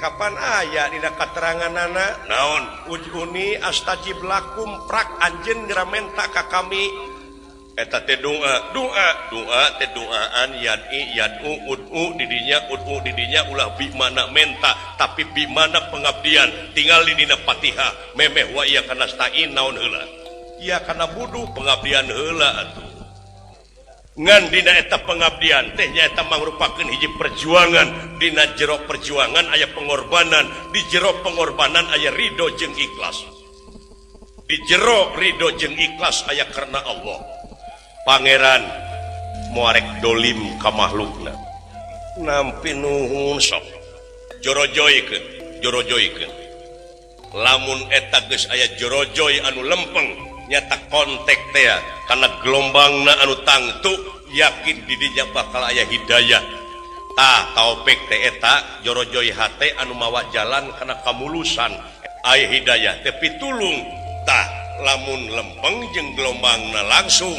kapan aya dina katerangan anak naon ujuni astajib lakum prak anjeun ngramenta ka kami eta teh doa teh doaan yad'u ud'u didinya ulah bi mana menta tapi bi mana pengabdian tinggal di dina Fatihah memeh wa iyyaka nasta'in naon heula ieu kana budu pengabdian heula atuh ngan dina eta pengabdian teh nyaeta mangrupakeun hiji perjuangan dina jero perjuangan aya pengorbanan di jero pengorbanan aya ridho jeung ikhlas di jero ridho jeung ikhlas aya karena Allah pangeran moarek dolim ka makhlukna nampi nuhun sok jorojoykeun lamun eta geus aya jorojoy anu lempeng nyata kontek teh karena gelombangna anu tangtu yakin didinya bakal aya hidayah taufik teh eta jorojoy hate anu mawa jalan kana kamulusan aya hidayah teh pitulung tah lamun lempeng jeung gelombangna langsung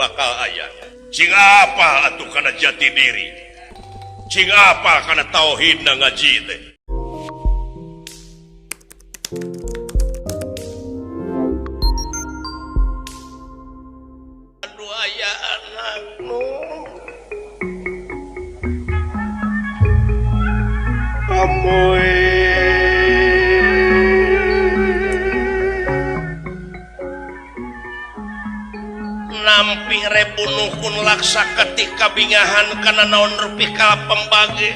bakal aya cing apa atuh kana jati diri cing apa kana tauhidna ngaji teh nampi rebunuhun laksa ketika bingahan karena naon rupi kala pembage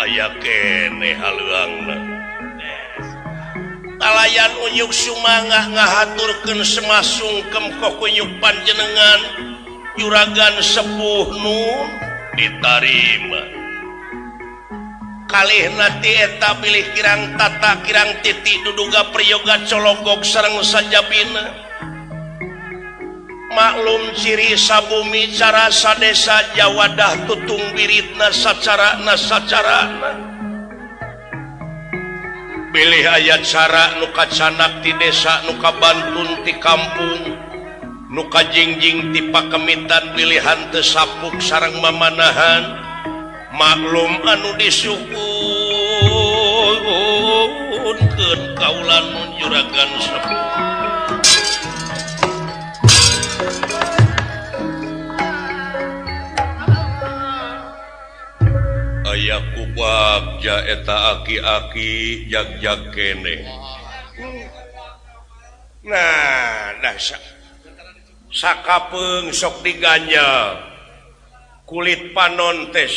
aya kene haleuangna talayan unyuk sumangah ngahaturkeun semasungkem kokuyuk panjenengan juragan sepuh nun ditarima kalihna ti eta bilih kirang tata kirang titi duduga priyoga cologok sareng sajabina maklum ciri sabumi cara sadesa jawadah tutung biritna sacarana pilih ayat cara nuka canak ti desa nuka bantun ti kampung nuka jingjing ti pakemitan pilihan teu sapuk sareng mamanahan maklum anu disukuhkeun kaulan mun juragan sepuh aya kubagja eta aki-aki jag-jag kene nah dah sakapeung sok diganja kulit panon teh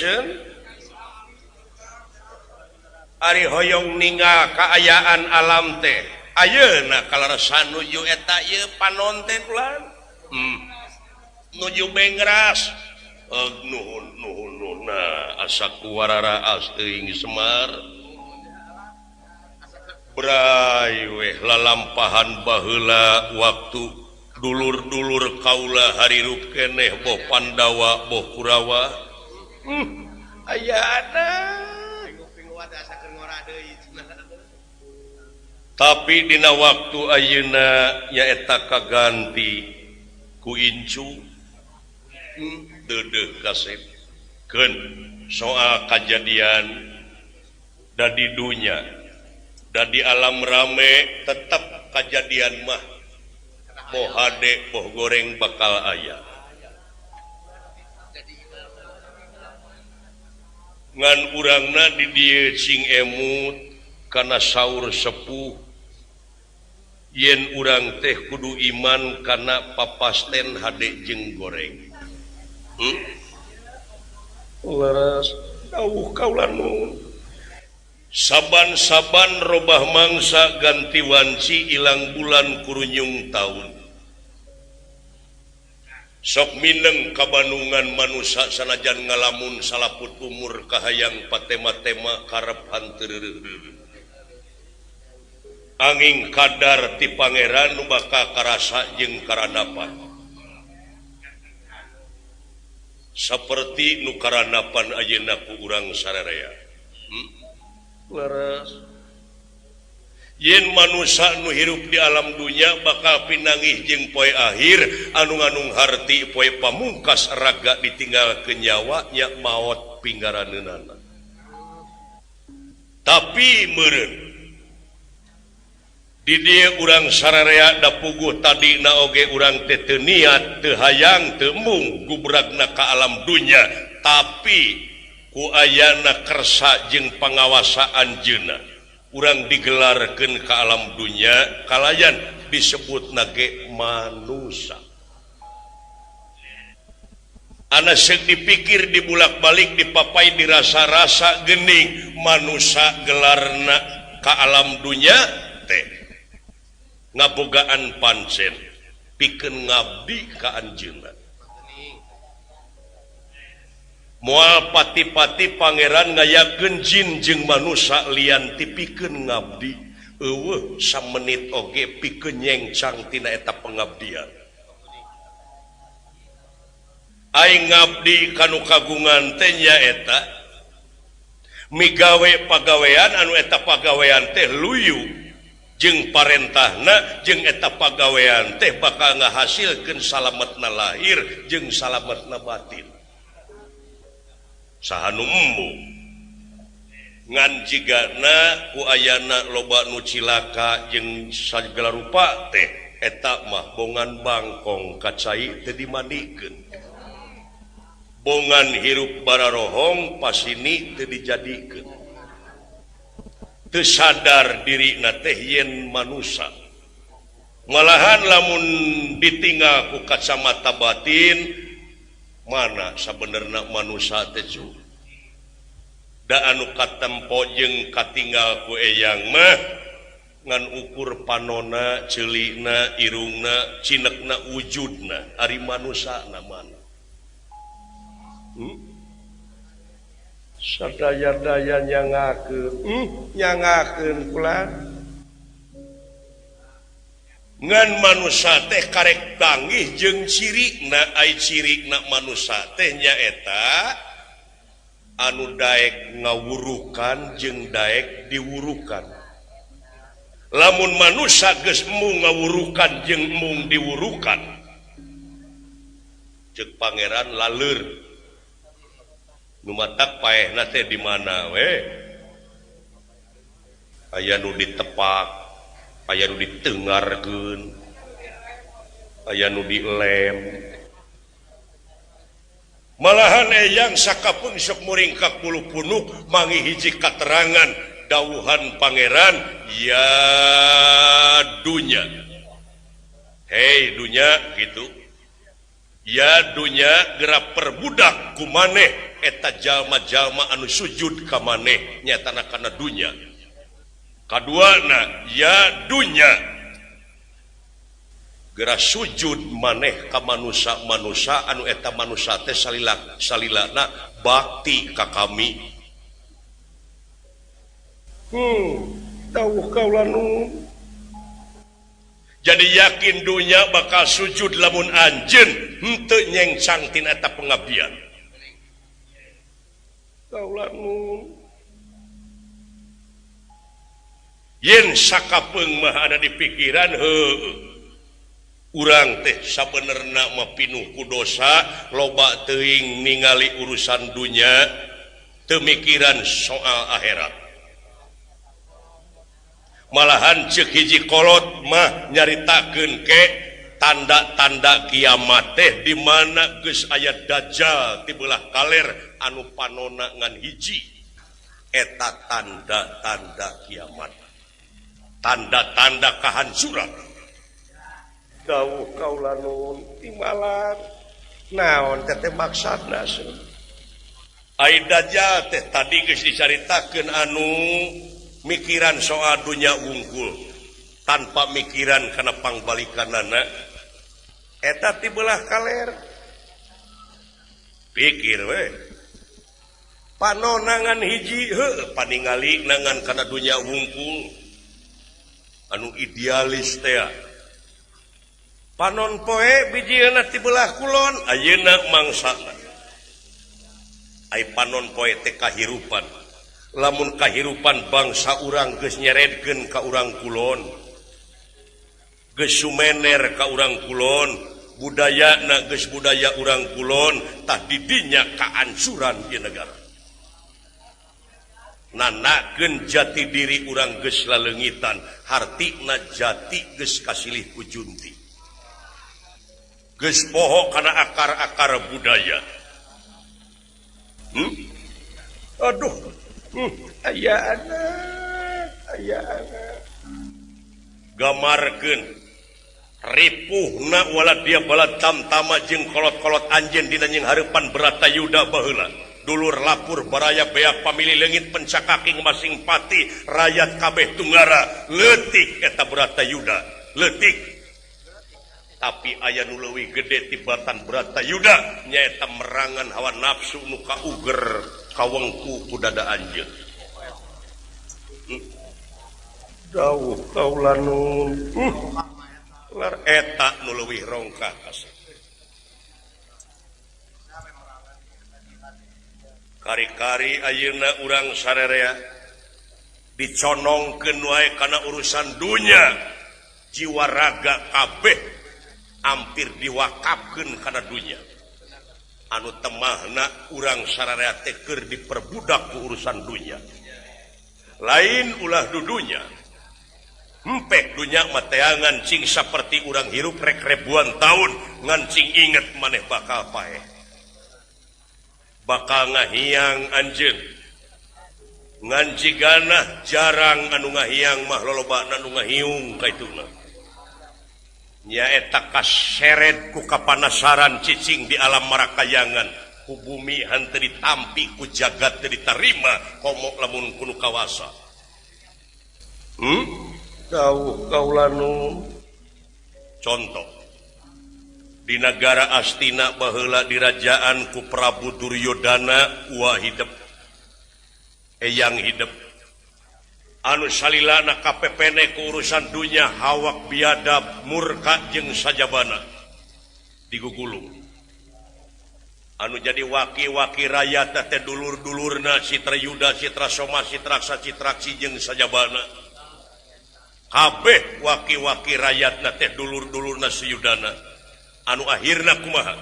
ari hoyong ningal kaayaan alam teh ayeuna kalarasan nuju eta ieu panon teh pulan nuju bengras nuhun asa kuwarara teuing Semar bray weh lalampahan baheula waktu dulur-dulur kaula harirup keneh boh Pandawa boh Kurawa ayana tapi dina waktu ayeuna nyaeta kaganti ku incu dedeh kasep soal kejadian dan di dunia dan di alam rame tetap kejadian mah boh hade boh goreng bakal aya ngan urangna di dieu cing emut kana saur sepuh yen urang teh kudu iman kana papasten hade jeung goreng laras dawuh kaulan nuhun saban-saban robah mangsa ganti wanci ilang bulan kurunyung taun sok mineng kabanungan manusia sanajan ngalamun salaput umur kahayang patema-tema karep hanteureureuh anging kadar ti pangeran nu bakal karasa jeung karanapan seperti nu karanapan ayeuna ku urang sararea laras yen manusia nu hirup di alam dunia bakal pinangih jeung poe akhir anu nganung harti poe pamungkas raga ditinggal ke nyawa nya maot pinggaraneunana tapi meureun di dieu urang sararea da puguh tadi na oge urang teh teu niat teu hayang teu mung gubragna ka alam dunya tapi ku ayana kersa jeung pangawasa anjeunna urang digelarkeun ka alam dunya kalayan disebutna ge manusa. Ana seuk dipikir dibulak-balik dipapai dirasa-rasa geuning manusa gelarna ka alam dunya teh ngabogaan pancen pikeun ngabdi ka anjeunna. Moal pati-pati pangeran ngayakeun jin jeung manusa lian ti pikeun ngabdi eueuh samenit oge pikeun nyengcang tina eta pengabdian. Aing ngabdi kanu kagungan teh nyaeta migawe pagawean anu eta pagawean teh luyu jeung parentahna jeung eta pagawean teh bakal ngahasilkeun salametna lahir jeung salametna batin. Saha nu embu ngan jigana ku ayana loba nu cilaka jeung sagala rupa teh eta mah bongan bangkong kacai teu dimandikeun. Bongan hirup bararohong pasini teu dijadikeun. Teu sadar dirina teh yen manusa. Malahan lamun ditinggal ku kacamata batin mana sabenerna manusa teh cu. Da anu katempo jeung katinggal ku eyang mah ngan ukur panona, ceulina, irungna, cinekna, wujudna ari manusana mana. Sadaya-daya nyangakeun pula ngan manusa teh karek tanggih jeung cirikna ai cirikna manusa teh nyaeta anu daek ngawurukan jeung daek diwurukan. Lamun manusa geus mung ngawurukan jeung mung diwurukan ceuk pangeran laleur numatak paehna teh di mana we aya nu ditepak aya nu ditengarkeun aya nu dilem malahan eyang sakapun sok muring ka kulu punuk mangi hiji katerangan dawuhan pangeran ya dunya hei dunya gitu ya dunya gerak perbudak ku maneh eta jalma-jalma anu sujud ka maneh nyatana kana dunya. Kaduana ya dunya gerak sujud maneh ka manusa-manusa anu eta manusa teh salilana bakti ka kami. Dawuh kaula nu jadi yakin dunya bakal sujud lamun anjeun henteu nyengcang tina eta pengabdian. Kaula nu yen sakapeung mah ada di pikiran heueuh urang teh sabenerna mah pinuh ku dosa loba teuing ningali urusan dunya teu mikiran soal akhirat. Malahan ceuk hiji kolot mah nyaritakeun ke tanda-tanda kiamat teh di mana geus aya dajjal ti belah kaler anu panona ngan hiji eta tanda-tanda kiamat tanda-tanda kahancuran. Dawuh kaula nuhun timbalan naon teh maksudna ai dajjal teh tadi geus dicaritakeun anu mikiran soal dunya wungkul tanpa mikiran kana pangbalikanana eta ti belah kaler pikir we panonangan hiji paningali nangan kana dunya wungkul anu idealis teh panon poe bijieuna ti belah kulon ayeuna mangsana ai panon poe teh kahirupan lamun kahirupan bangsa urang geus nyeredkeun ka urang kulon geus sumener ka urang kulon budayana geus budaya urang kulon tah di dinya kaancuran ieu negara nanakeun jati diri urang geus laleungitan hartina jati geus kasilih ku junti geus poho kana akar-akar budaya aduh aya gamarkeun ripuhna wala dia bala tamtama jeung kolot-kolot anjeun dina nying hareupan Bratayuda baheula dulur lapur baraya beak pamili leungit pencakaking masing pati rakyat kabeh tunggara leutik eta Bratayuda leutik tapi aya nu leuwih gede tibatan Bratayuda nyaeta merangan hawa nafsu nu kauger kawengku ku dada anjeun dawuh kaulanun lar eta nu leuwih rongkah kari-kari ayeuna urang sarerea diconongkeun wae kana urusan dunya jiwa raga kabeh hampir diwakafkeun kana dunya anu temahna urang sarerea teh keur diperbudak ku urusan dunya lain ulah dudunya empek dunya mah teangan cing saperti urang hirup rek ribuan tahun ngan cing inget maneh bakal paeh bakal ngahiang anjeun ngan jigana jarang anu ngahiang mah lolobana anu ngahiung kaituna nyaeta kaseret ku kapanasaran cicing di alam marakayangan ku bumi henteu ditampi ku jagat teu ditarima komo lamun kuno kawasa dawuh kaulanu contoh di negara Astina baheula dirajaan ku Prabu Duryodana ulah hidup eyang hidup anu salilana kapepene ku urusan dunya hawak biadab murka jeung sajabana digugulung anu jadi waki-waki rakyat teh dulur-dulurna Citrayuda Citrasoma Citraksa Citraksi jeung sajabana kabeh waki-waki rakyatna teh dulur-dulurna Siyudana anu akhirna kumaha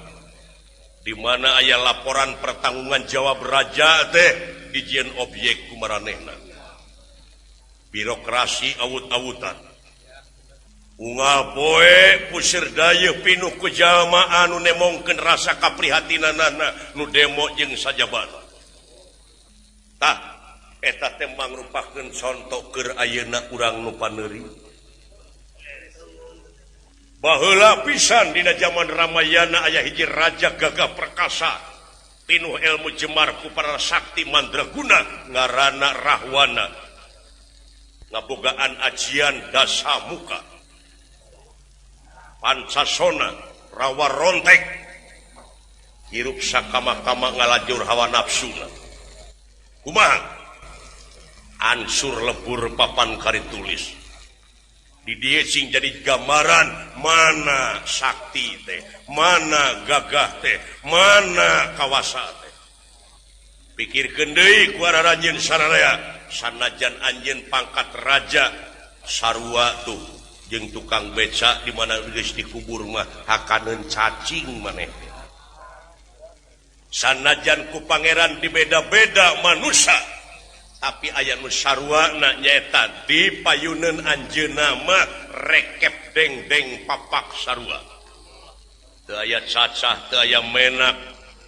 di mana aya laporan pertanggungan jawab raja teh dijieun objek ku maranehna birokrasi awut-awutan unggal poe pusir dayeuh pinuh ku jalma anu nemongkeun rasa kaprihatinanna nu demo jeung sajabana tah eta teh mangrupakeun contoh keur ayeuna urang nu paneuri baheula pisan dina zaman Ramayana aya hiji raja gagah perkasa pinuh ilmu jemar ku para sakti mandraguna ngaranna Rahwana ngabogaan ajian Dasamuka Pancasona rawa rontek hirup sakama-kama ngalajur hawa nafsuna kumaha ansur lebur papan karitulis di dieu sing jadi gambaran mana sakti teh mana gagah teh mana kawasa teh pikirkeun deui ku araranjeun sararea sanajan anjeun pangkat raja sarua tuh jeung tukang beca di mana geus dikubur mah hakaneun cacing maneh sanajan ku pangeran dibeda-beda manusia tapi aya nu sarwana nyaeta dipayuneun anjeunna mah rekep deng-deng papak sarua teu aya cacah teu aya menak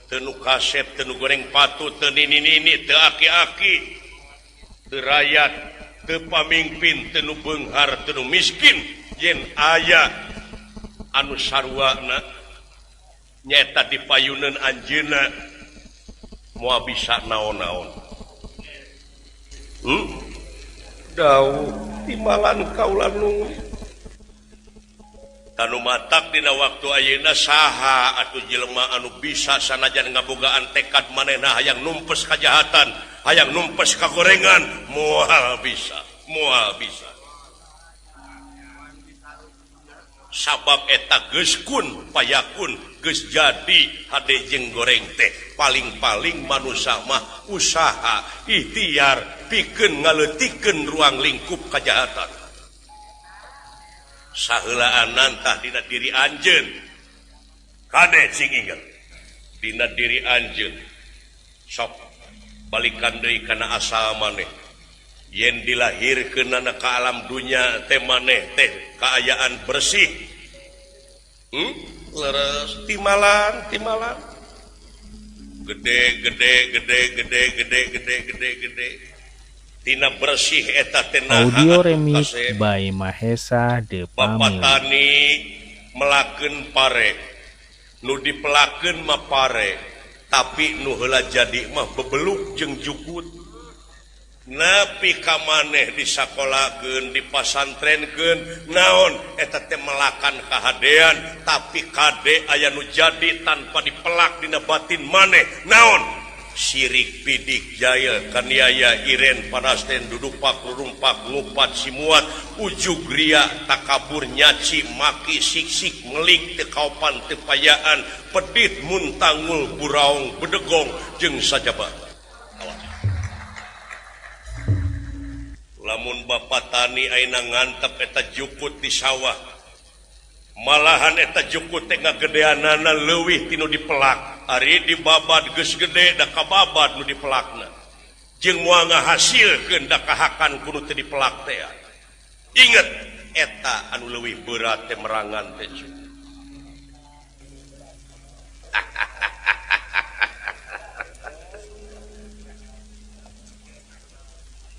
teu nu kasep teu nu goreng patu teu nini-nini teu aki-aki teu rakyat teu pamimpin teu nu beunghar teu nu miskin yen aya anu sarwana nyaeta dipayuneun anjeunna moal bisa naon-naon dawuh timbalan kaulanu tanu matak dina waktu ayeuna saha atuh jelema anu bisa sanajan ngabogaan tekad manehna hayang numpes kajahatan hayang numpes kagorengan moal bisa sabab eta geus kun payakun geus jadi hade jeung goreng teh paling-paling manusia mah usaha ikhtiar pikeun ngaleutikeun ruang lingkup kajahatan saheulaan tah dina diri anjeun kade cing inget dina diri anjeun sok balikan deui kana asal maneh yen dilahirkeun ke alam dunya teh maneh teh kaayaan bersih leres timalan gede tina bersih eta teh Audio remix by Mahesa The Bapak Family. tani melakeun pare nu dipelakeun mah pare tapi nu heula jadi mah bebeluk jeung jukut napi ka maneh disakolakeun dipasantrenkeun naon eta teh melakan kahadean tapi kade aya nu jadi tanpa dipelak dina batin maneh naon sirik pidik jaya kaniaya iren panasten dudupak lurumpak ngupat simuat ujug ria takabur nyaci maki siksik melik teu kaupan teu payaan pedit muntangul buraung bedegong jeung sajaba lamun bapak tani ayeuna ngantep eta jukut di sawah malahan eta jukut teh ngagedeanana leuwih tinu dipelak ari dibabad geus gede da kababad nu dipelakna jeung moal ngahasilkeun da kahakan kudu teu dipelak teh inget eta anu leuwih berat teh merangan teh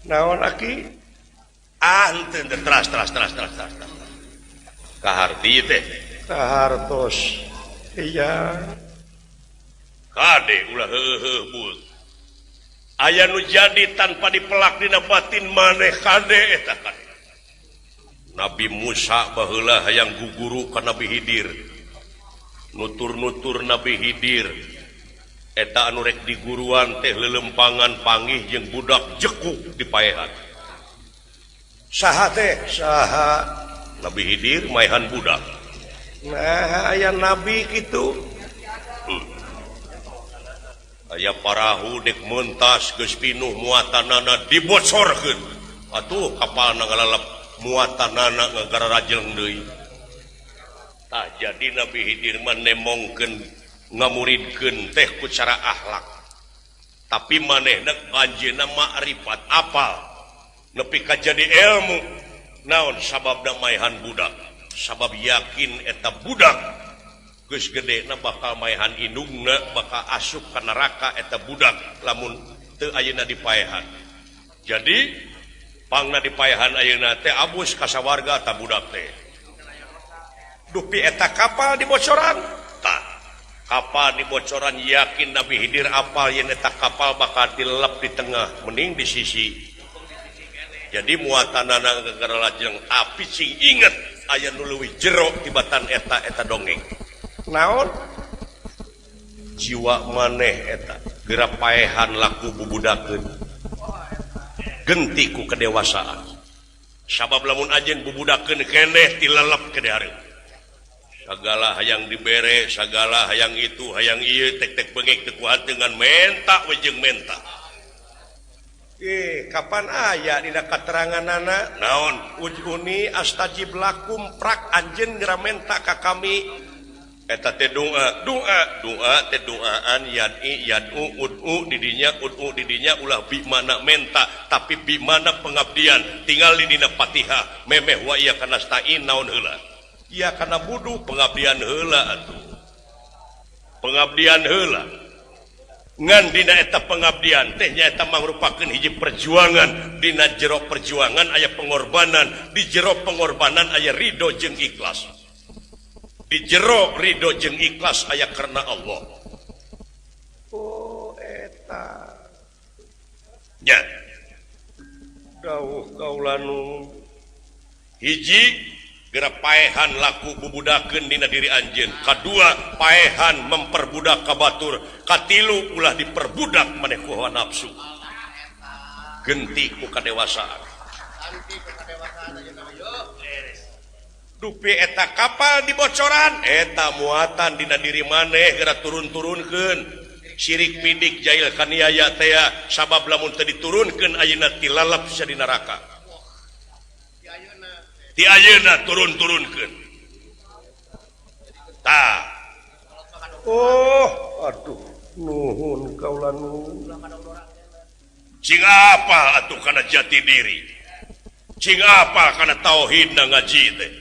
naon aki henteu teras kaharti teh kahartos iya kade ulah heuheuh bul aya nu jadi tanpa dipelak dina batin maneh kade eta kade Nabi Musa baheula hayang guguru ka Nabi Hidir nutur-nutur Nabi Hidir eta anu rek diguruan teh lelempangan panggih jeung budak jekuk dipaehan saha teh saha Nabi Hidir maehan budak nah aya nabi kitu aya parahu dek mentas geus pinuh muatanana dibocorkeun atuh kapalna ngalalap muatanana ngagararajeng deui tah jadi Nabi Hidir mah nemongkeun ngamuridkeun teh ku cara akhlak tapi manehna anjeunna makrifat apal nepi ka jadi ilmu naon sababna maehan budak sabab yakin eta budak geus gedena bakal maehan indungna bakal asup ka neraka eta budak lamun teu ayeuna dipaehan jadi pangna dipaehan ayeuna teh abus ka sawarga ta budak teh dupi eta kapal dibocoran tah kapal dibocoran yakin Nabi Hidir apal yen eta kapal bakal dilelep di tengah mending di sisi jadi muatanana gegara lajeng tapi sing inget aya nu leuwih jero tibatan eta dongeng naon jiwa maneh eta geura paehan laku bubudakeun genti ku kedewasaan sabab lamun ajeun bubudakeun keneh tilelep ke dihareup sagala hayang dibere sagala hayang itu hayang ieu tek-tek bengek teu kuat dengan menta we jeung menta kapan aya dina kateranganana naon ujuni astajib lakum prak anjeun ngeramenta ka kami eta teh doa teh doaan yad'u ud'u didinya ulah bi mana menta tapi bi mana pengabdian tinggal di dina Fatihah memeh wa iya kana stain naon heula iya kana budu pengabdian heula atuh pengabdian heula ngan dina eta pengabdian teh nyaeta mangrupakeun hiji perjuangan dina jero perjuangan aya pengorbanan di jero pengorbanan aya ridho jeung ikhlas di jero ridho jeung ikhlas aya karena Allah oh eta nya dawuh kaulanu hiji geura paehan laku bubudakeun dina diri anjeun kadua paehan memperbudak ka batur katilu ulah diperbudak maneh ku hawa nafsu genti ku kadewasaan dupi eta kapal dibocoran eta muatan dina diri maneh geura turun-turunkeun sirik pidik jail kaniaya teh sabab lamun teu diturunkeun ayeuna tilalap sia di neraka di ayeuna turun-turunkeun tah oh aduh nuhun kaula nuhun apa atuh karena jati diri apa karena tauhid ngaji teh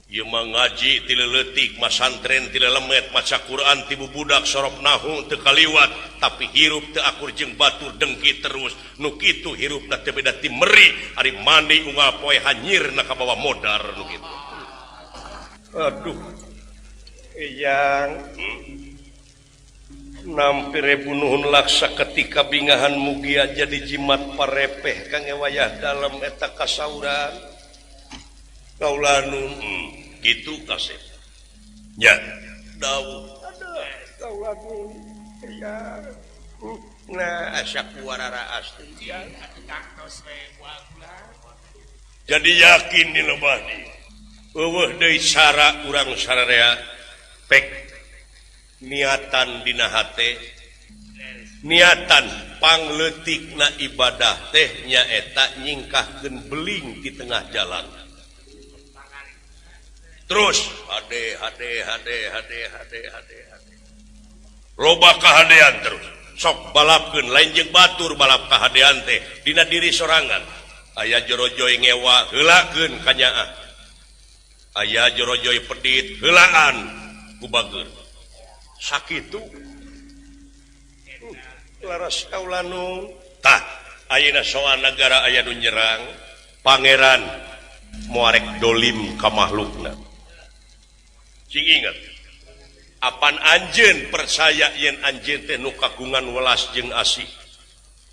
ngaji tileletik masantren tilelemet maca Quran tibu budak sorop nahu teu kaliwat tapi hirup teu akur jeung batur dengki terus nu kitu hirupna teu beda ti meri ari mandi unggal poe hanyirna ka bawah modar nu kitu. Aduh yang nampire bunuhun laksa ketika bingahan mugia jadi jimat parepeh kang wayah dalam eta kasauran kaulanun gitu kasep ya dawuh kaulanun ya nah asyak warara asli jadi yakin di lebadi eueuh deui sara urang sararea pek niatan dina hate niatan pangletikna ibadah teh nyaeta nyingkahkeun beling di tengah jalan terus hade loba kahadean terus sok balapkeun lain jeung batur balap kahadean teh dina diri sorangan aya jorojoy ngewa heulakeun ka nyaah aya jorojoy pedit heulaan ku bageur sakitu laras kaulanu tah ayeuna soal negara aya nu nyerang pangeran moarek dolim ka makhlukna cing ingat apan anjeun percaya yen anjeun teh nu kagungan welas jeung asih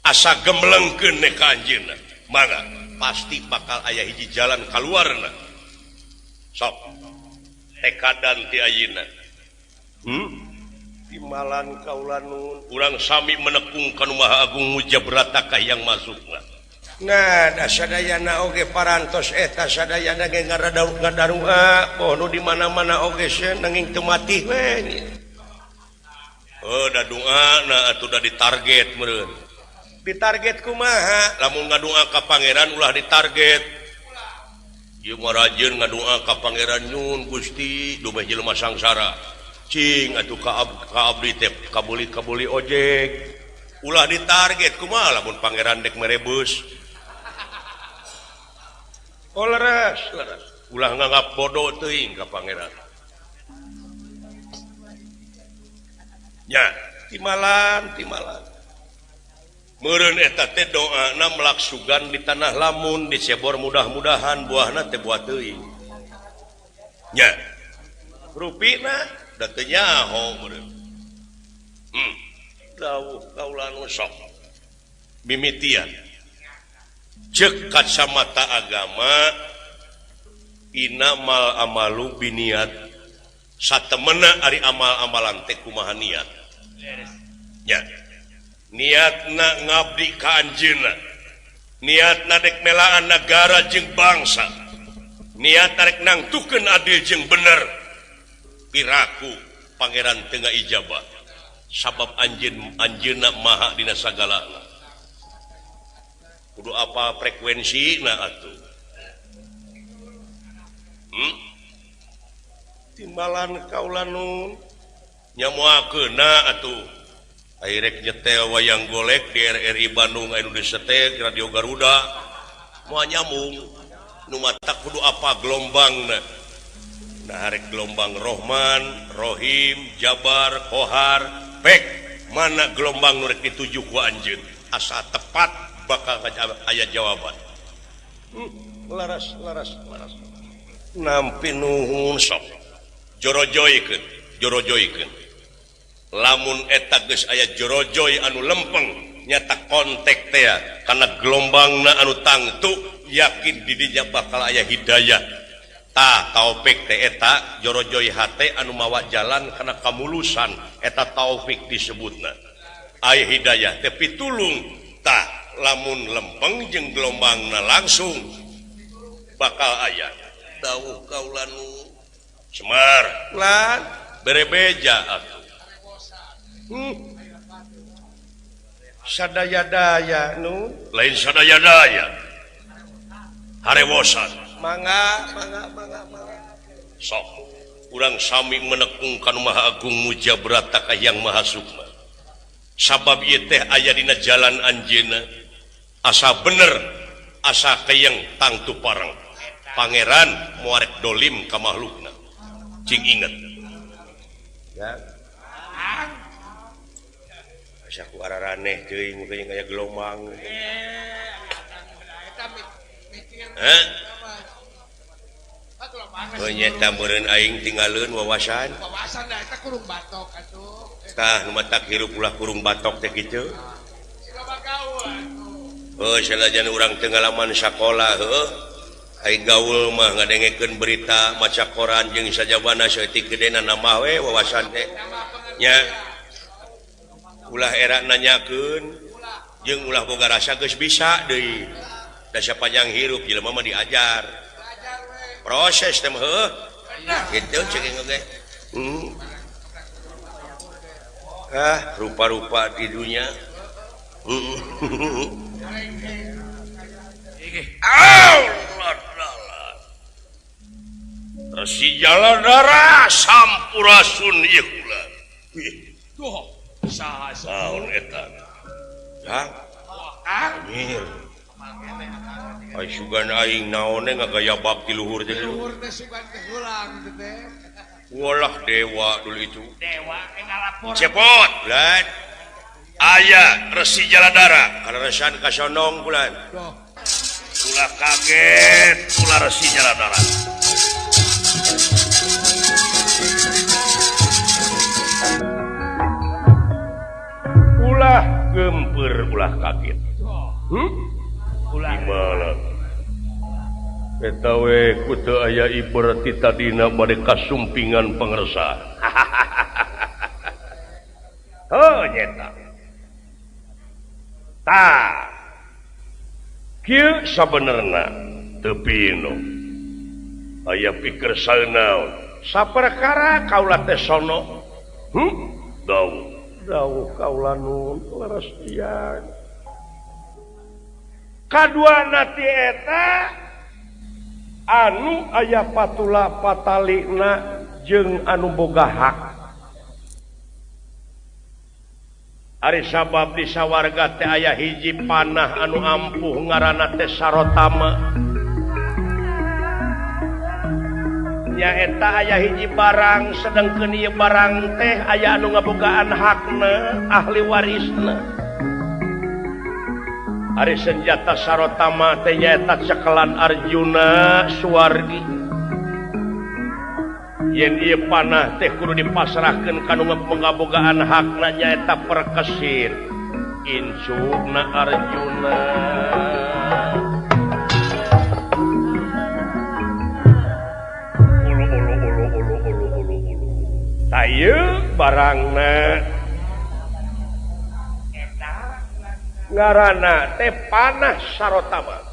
asa gemlengkeun ka anjeunna mangga pasti bakal aya hiji jalan kaluarna sok tekadan ti ayeuna timalan kaulanun urang sami menekung kanu Maha Agung mujabrata ka yang masukna nah da sadayana oge parantos eta sadayana ge ngadarua poh nu di mana-mana oge sia nanging teu mati we da doana atuh da ditarget meureun ditarget kumaha lamun ngadoa ka pangeran ulah ditarget ieu mah rajin ngadoa ka pangeran nyun Gusti dumeh jelema sangsara cing atuh ka abdi teh kabuli ojek ulah ditarget kumaha lamun pangeran dek merebus leres ulah nganggap bodoh teuing ka pangeran nya timalan meureun eta teh doana melaksugan di tanah lamun dicebor mudah-mudahan buahna teh buah teuing nya rupina da teu nyaho meureun dawuh kaulanu sok mimitian ceuk kacamata agama inamal amalu biniat satemena ari amal-amalan teh kumaha niat nya niatna ngabdi ka anjeunna niatna dek melaan negara jeung bangsa niat rek nangtukeun adil jeung bener piraku pangeran tengah ijabah sabab anjeunna maha dina sagalana kudu apa frekuensina atuh timbalan kaulanu nyamuakeuna atuh airek nyetel wayang golek di RRI Bandung anu disetel Radio Garuda moal nyambung nu mata kudu apa gelombangna nah harek gelombang Rohman, Rohim, Jabar, Kohar, pek mana gelombang nu rek dituju ku anjeun asa tepat bakal aya jawaban laras nampi nuhun sok jorojoykeun lamun eta geus aya jorojoy anu lempeng nyata kontek teh kana gelombangna anu tangtu yakin di dinya bakal aya hidayah taufik teh eta jorojoy hate anu mawa jalan kana kamulusan eta taufik disebutna aya hidayah teh pitulung tah lamun lempeng jeung gelombangna langsung bakal aya dawuh kaulanu Semar lan berebeja atuh sadaya-daya nu lain sadaya-daya harewosan mangga sok urang sami menekung kanu Maha Agung mujabrata ka yang maha sukma sabab ieu teh aya dina jalan anjeunna asa bener asa keyeng tangtu parang pangeran muarek dolim ka makhlukna cing inget ya asa ku araraneh teuing mungkin aya gelombang nyata meureun aing tinggalkeun wawasan dah eta kurung batok atuh. tah nu matak hirup ulah kurung batok teh kitu. Siloba gaul atuh. Oh sanajan urang teu ngalaman sakola heuh. Ai gaul mah ngadengekeun berita maca koran jeung sajabana saeutik gedena nama we wawasan teh. Nya ulah era nanyakeun jeung ulah boga rasa geus bisa deui. Da sapanjang hirup jelema mah diajar. Proses teh heuh. Kitu ceuk ge. Rupa-rupa di dunia. Resi Jaladara sampurasun ieu kula. Tuh, saha Saun eta. Hah? Mir. Ai sugan aing naone ngagaya bakti luhur teh. luhur teh sugan teh ulang teh. Walah dewa dulu itu. Dewa ngalapor. Cepot, bulan. Aya Resi Jaladara, kana resan ka sonong bulan. Duh. Ulah kaget, ulah Resi Jaladara. Ulah gempeur, ulah kaget. Gimana? Eta we kudu aya ibarat tadina bade kasumpingan pangresa. Oh nyeta. Tah. Kieu sabenerna teu pino. Aya pikir saeunaon. Saperkara kaula teh sono. Dawuh kaula nun larestian. Kaduana ti eta anu aya patula patalina jeung anu boga hak. Ari sabab di sawarga teh aya hiji panah anu ampuh ngaranna teh Sarotama. Nyaeta aya hiji barang sedengkeun ieu barang teh aya anu ngabogaan hakna ahli warisna. Ari senjata Sarotama teh nyaeta cekelan Arjuna Suwargi. Yen ieu panah teh kudu dipasrahkeun ka nu ngabogaan hakna nyaeta Perkesir. Insuna Arjuna. Tayu barangna ngaranna teh panah Sarotama.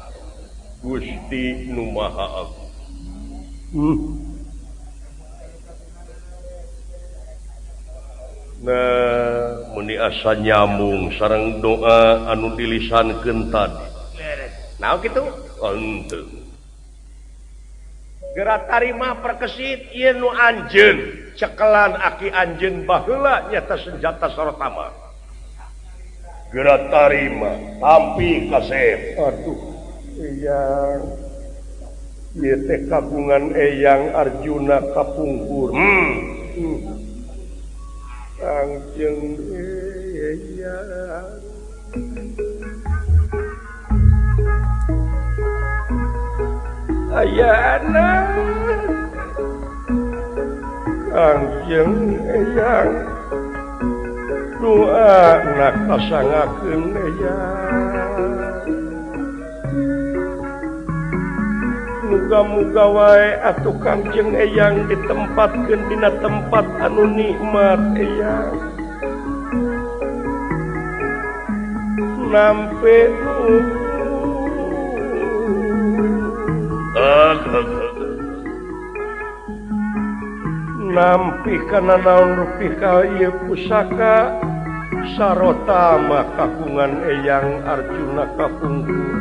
Gusti Nu Maha Agung. Nah, meni asa nyambung sareng doa anu dilisankeun tadi. Naon kitu? Henteu. Geura tarima Perkesit ieu nu anjeun, cekelan aki anjeun baheula nyata senjata Sarotama. Geura tarima, tampi kasep. Aduh, eyang. Ieu teh kagungan eyang Arjuna kapungkur. Kangjeng eyang. Ayana Kangjeng eyang doa nak kasangakeun eyang. Muga-muga wae atuh Kangjeng eyang ditempatkeun dina tempat anu nikmat eyang. Nampe nampi kana naon rupi ka ieu pusaka Sarotama kagungan eyang Arjuna kapungkur.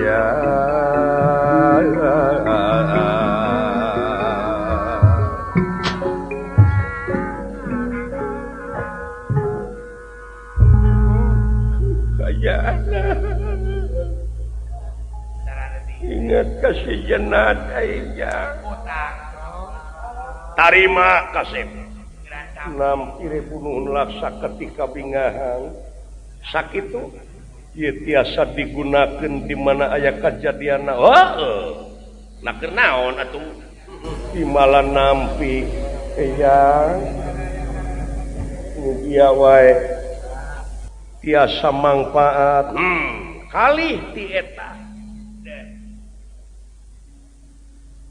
Ya ya ingat kasih jenat ya tarima kasih nampire bunuhun laksa ketika bingahan sakit itu tiasa digunakan di mana aya kejadian nak naon atuh imala nampi ya mugia wae tiasa manfaat kali ti eta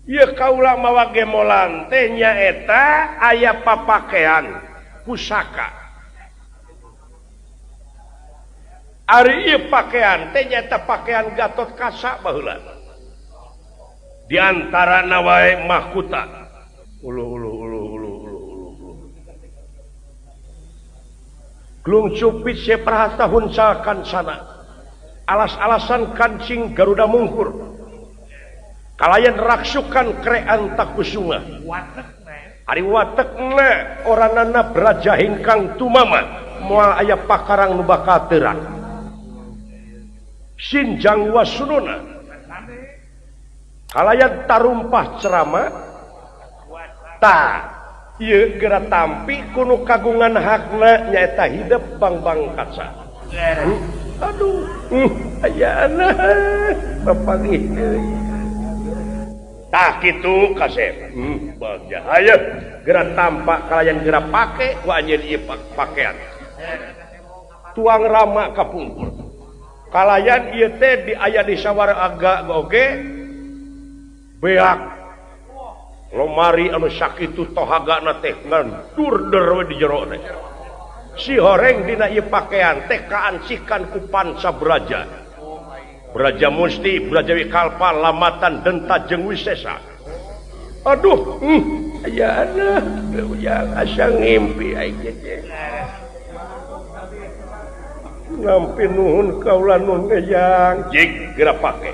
ieu kaula mawa gemolan teh nyaeta aya papakean pusaka ari ieu pakaian teh nyaeta pakaian Gatot Kaca baheula di antarana wae mahkota Glung cupit seperhata huncakan sana alas-alasan kancing Garuda Mungkur kalayan raksukan Krean Takusuma ari watekna oranana Braja Hingkang Tumama moal aya pakarang nu bakal terang Sinjang Wasununa kalayan tarumpah ceramah ieu geura tampi kuno kagungan hakna nyaeta hidup Bang Kaca aduh ayana papagih deui tah kitu kasep bagja aya geura tampak kalayan geura pake ku anjeun ieu pakaian tuang rama kapungkur kalayan ieu teh di aya di Sawaraga oge beak lomari anu sakitu tohagana teh ngandur di jero teh si horeng dina ieu pakaian teh kaancikan ku panca Braja Braja Musti Braja Wikalpa Lamatan Denta jeung Wisesa aduh ayana yang asa ngimpi aing teh nampi nuhun kaula nun yang jig geura pake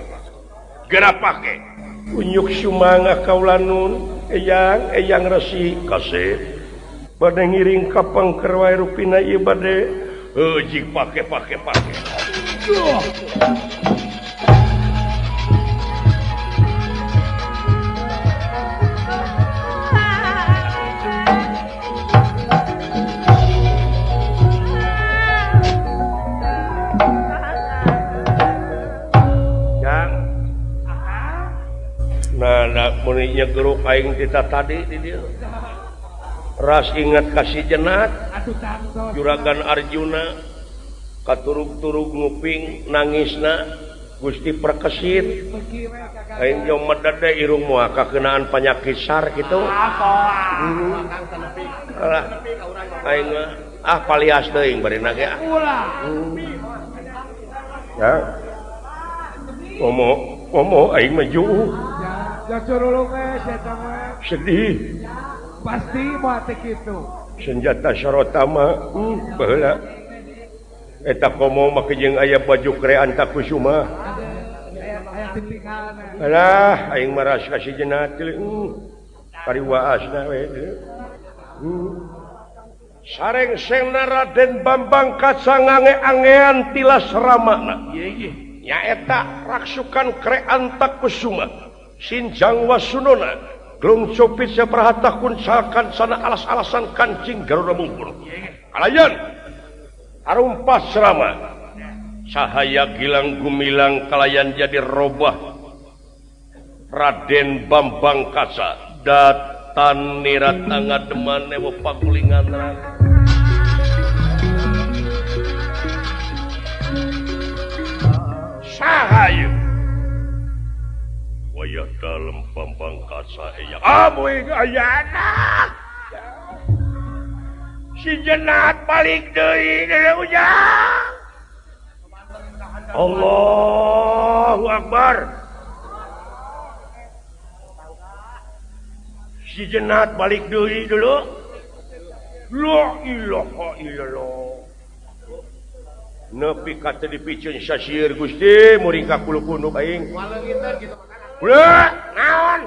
unyuk sumanga kaula nun eyang resi kasih bade ngiring ka pangker wae rupina ieu bade jig pake muninya geruk aing tita tadi di dieu ras ingat kasih jenat juragan Arjuna katurug-turug nguping nangisna Gusti perkesit aing jong medade irung moal kakenaan penyakit sar kitu alah aing palias teuing bari nage ya Momo aing maju sedih pasti mati gitu senjata sarotama baheula eta komo make jeung aya baju Krean Takusuma aya titingalna alah aing maras kasih jenat kariwaasna we sareng-sengna Raden Bambang Kaca ngange-angean tilas ramana nyaeta raksukan Krean Takusuma Sinjang Wasunona Glung cupit seperhata kuncakan sana alas-alasan kancing Garuda Mungkur kalayan arumpah serama cahaya gilang gumilang kalayan jadi robah Raden Bambang Kaca datan nirata ngademane wepagulingan sahaya wayah dalam Bambang Kaca yang amoy ayana si jenat balik deui ujang Allahu Akbar si jenat balik deui dulu la ilaha illallah nepi ka teu dipikeun sasieun Gusti muring ka kulu-kulu aing ulah naon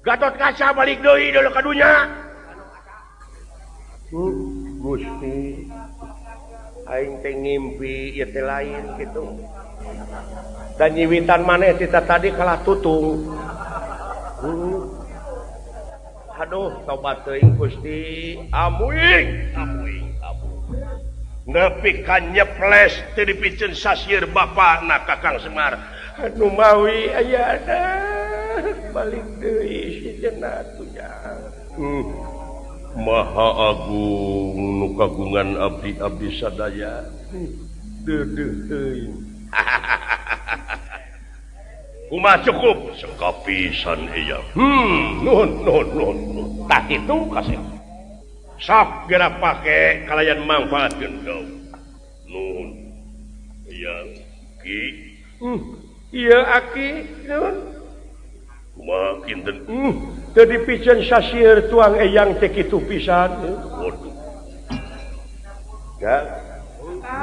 Gatot Kaca balik deui dulu ka dunya Gusti aing teh ngimpi ieu teh lain gitu. Dan nyiwitan maneh kita tadi kalah tutung. Aduh, tobat teuing Gusti. Amuing. Nepi ka nyeples teu dipikeun sasieun bapana Kakang Semar. Anu mawi ayana balik deui si cenah tunya. Maha Agung nu kagungan abdi-abdi sadaya. Deudeuh teuing. Kumaha cukup sekapisan eyang. Nuhun. Tak itu kasih. Sok geura pake kalayan mangfaatkeun kau. Nuhun. Eyang ki. Ieu aki nuhun. Kumaha kinten? Teu dipikeun sasieun tuang eyang teh kitu pisan. Waduh. Ya.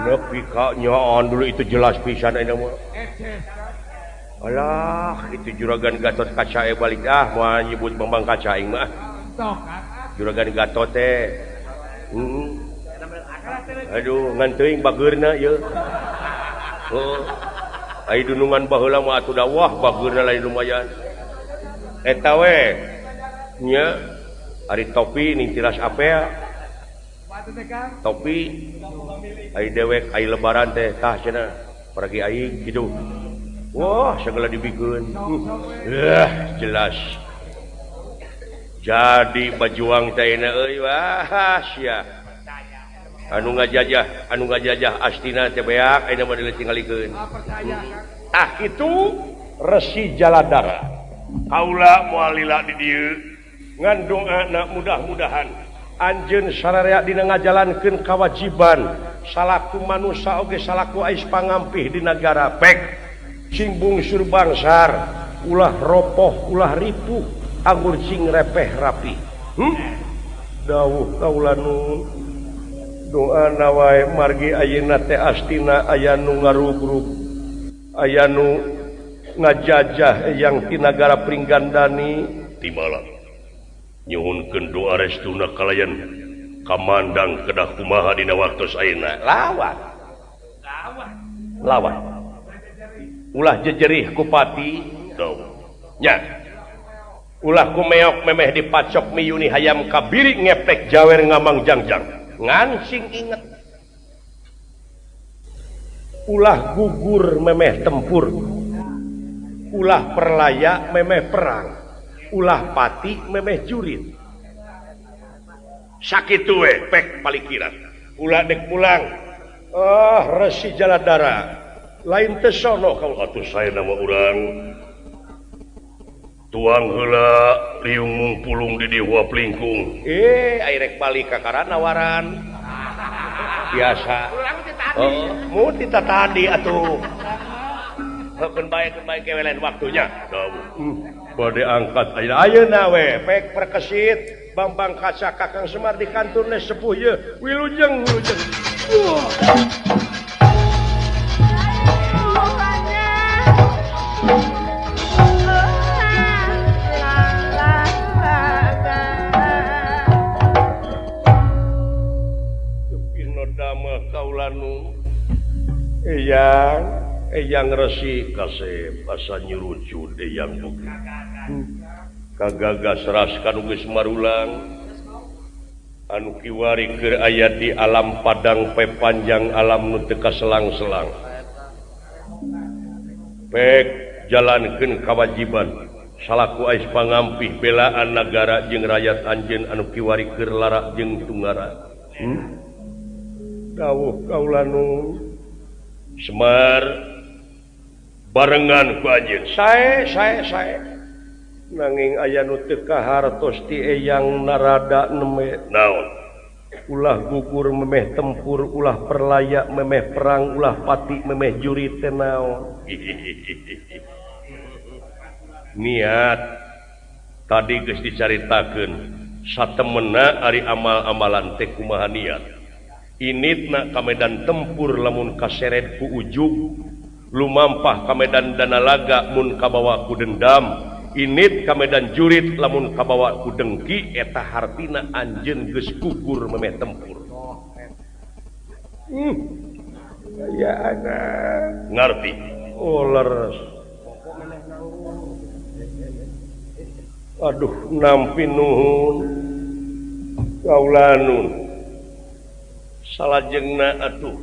Nepi ka nyaon dulu itu jelas pisan ayeuna mah. Alah, itu juragan Gatot Kaca balik mau nyebut Bambang Kaca aing mah. Juragan Gatot teh. Aduh, ngan teuing bageurna ieu. Ai dunungan baheula mah atuh dawah bageurna lain lumayan. Eta we nya ari topi ning tiras apea. Topi ai dewek ai lebaran teh tah cenah pergi aing kitu. Wah, segala dibikeun. Jelas. Jadi bajuang teh na euy wah sia. Anu ngajajah astina teh beak ayeuna mah ditinggalikeun. Ah itu Resi Jaladara. Kaula moal lila di dieu ngan doana mudah-mudahan anjeun sararea dina ngajalankeun kawajiban salaku manusia oge salaku ais pangampih di nagara pek. Cing bungsur bangsar ulah ropoh ulah ripuh anggur cing repeh rapi dawuh kaula nun doana wae margi ayeuna teh astina aya nu ngarugrug aya nu ngajajah yang ti nagara Pringgandani timala nyuhunkeun doa restuna kalayan kamandang kedah kumaha dina waktos ayeuna lawan ulah jejerih kupati nya ulah kumeok memeh dipacok miyuni hayam kabiri ngepek jawer ngamang jangjang ngancing inget ulah gugur memeh tempur ulah perlaya memeh perang ulah pati memeh jurit sakitu we pek palikiran ulah dek pulang Resi Jaladara lain teh sono kalau atuh saya nama urang tuang heula liung mungpulung di dieu plingkung airek balik ka karana waran biasa mun ditatadi atuh heukeun bae kewelen waktunya bade angkat ayeuna we pek perkesit Bambang Kaca Kakang Semar di kantorna sepuh ye wilujeng Eyang Resi Kasep asa nyurucu deyang buki kagagas raskan geus marulang anu kiwari keur aya di alam padang pepanjang alam nu teu kaselang-selang pek jalankeun kawajiban salaku ais pangampih belaan nagara jeung rakyat anjeun anu kiwari keur lara jeung tunggara dawuh kaula nu Semar barengan ku anjeun sae nanging aya nu teu kahartos ti eyang narada neme naon ulah gugur memeh tempur ulah perlaya memeh perang ulah pati memeh jurit teh naon niat tadi geus dicaritakeun satemena ari amal-amalan teh kumaha niat initna ka medan tempur lamun kaseret ku ujug lumampah ka medan danalaga mun kabawa ku dendam init ka medan jurit lamun kabawa ku dengki eta hartina anjeun geus gugur memeh tempur Ya anak. ngerti Leres. aduh nampi nuhun kaula nun salajengna atuh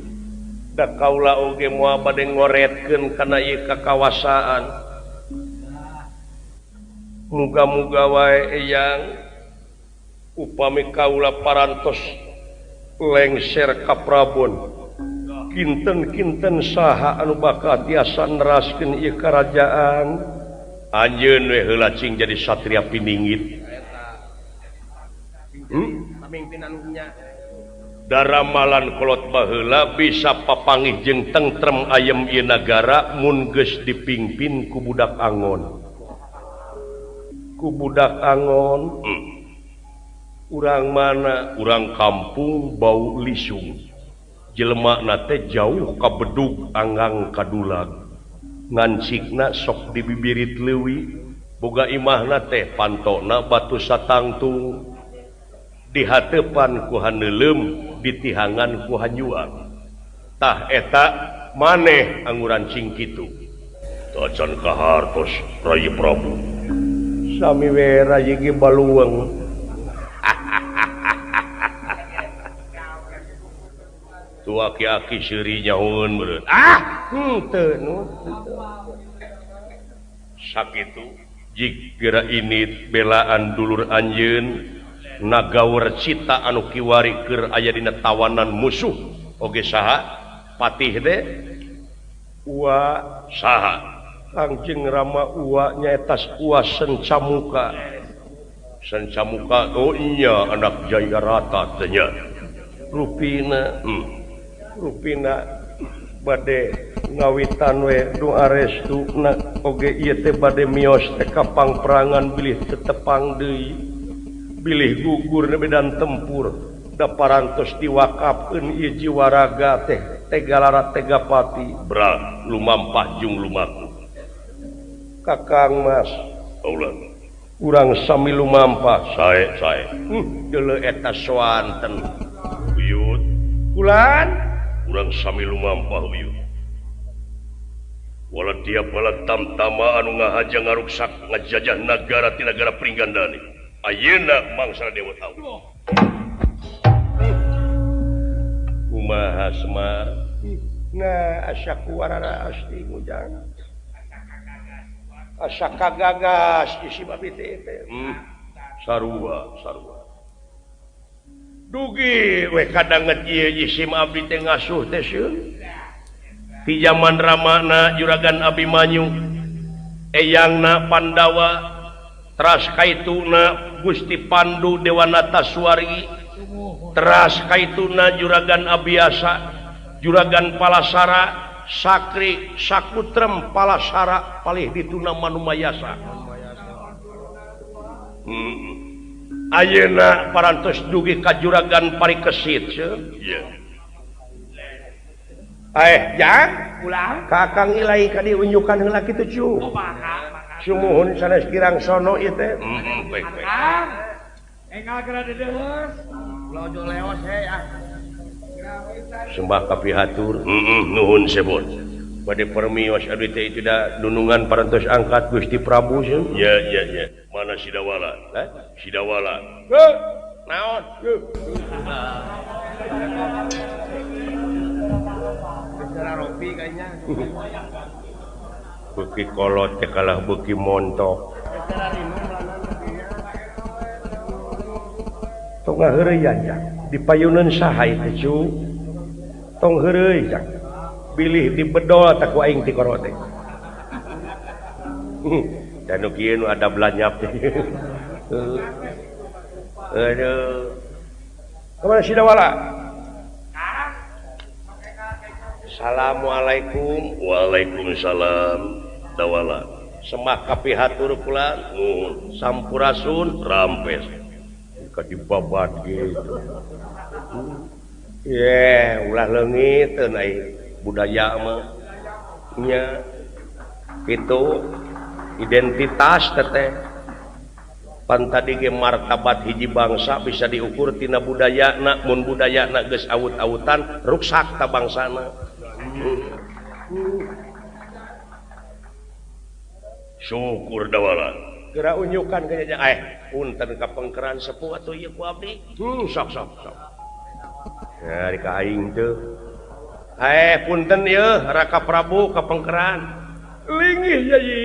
da kaula oge moal bade ngoretkeun kana ieu kakawasaan muga-muga wae eyang upami kaula parantos lengser ka Prabon kinten-kinten saha anu bakal tiasa neraskeun ieu karajaan anjeun we heula cing jadi satria piningit daramalan kolot baheula bisa papangih jeung tentrem ayem ieu nagara mun geus dipingpin ku budak angon urang mana urang kampung bau lisung jelema nate jauh ka bedug anggang kadulag ngancikna sok di bibirit leuwih boga imahna teh pantona batu satangtung dihateupan ku haneulem ditihangan ku hanyuang tah eta maneh anguran cing kitu tacan kahartos Rai Prabu Sami we rayi ge baluweung. tu aki-aki seuri nyahoeun meureun Henteu nu. sakitu jigera ini belaan dulur anjeun nagawer cita anu kiwari keur aya dina tawanan musuh oge saha patih teh Wa saha Kangjeng Rama Uwa nyaeta Uwa Sencamuka. Sencamuka oh iya anak Jayarata teh nya Rupina bade ngawitan we doa restu na oge ieu teh bade mios teh ka pangperangan bilih tetepang deui bilih gugur na medan tempur da parantos diwakafkeun ieu jiwa raga teh Tegalarat Tegapati bra lumampah jung lumaku Kakang Mas ulah urang sami lumampah sae deuleu eta soanten uyut kulan urang sami lumampah uyut wala tiap bala tamtama anu ngahaja ngaruksak ngajajah nagara ti nagara Pringgandani ayeuna mangsa dewa tahu kumaha Semar nah asa kuwarara asli ngujang asa kagagas isi babi teh sarua dugi we kadanget ieu isim abdi teh ngasuh teh sieun ti zaman Ramana Juragan Abimanyu eyangna Pandawa teras kaituna Gusti Pandu Dewanata Suwari teras kaituna Juragan Abiasa Juragan Palasara Sakri Sakutrem Palasara palih dituna Manumayasa ayeuna parantos dugi ka Juragan Parikesit iya jang ulang kakang ilai ka diunjukan heula kitu cu sumuhun sanes kirang sono ieu teh baik enggal geura dedeus lojo leos he sembah kapihatur nuhun sebon bade permios abdi teh itu da nunungan parantos angkat Gusti Prabu sieun ya mana Sidawala Sidawala naon ropi kayaknya beuki kolot teh kalah beuki montok tong ngaheureuy jang dipayuneun saha teh cu tong heureuy jang bilih di bedol tak ku aing ti koro teh dan nu kieu nu ada belanyap teh aduh kemana Sidawala Assalamualaikum Waalaikumsalam Dawala semah kapihatur kula nuhun sampurasun rampes ka dibabat gitu ulah leungit teu ai budaya mah nya itu identitas teh tadi ge martabat hiji bangsa bisa diukur tina budayana mun budayana geus awut-awutan ruksak ta bangsana syukur dawala geura unyukan ke nya punten ka pengkeran sepuh atuh ieu ku abdi sok ya di ka aing teu punten ieu Raka Prabu ka pengkeran linggih jadi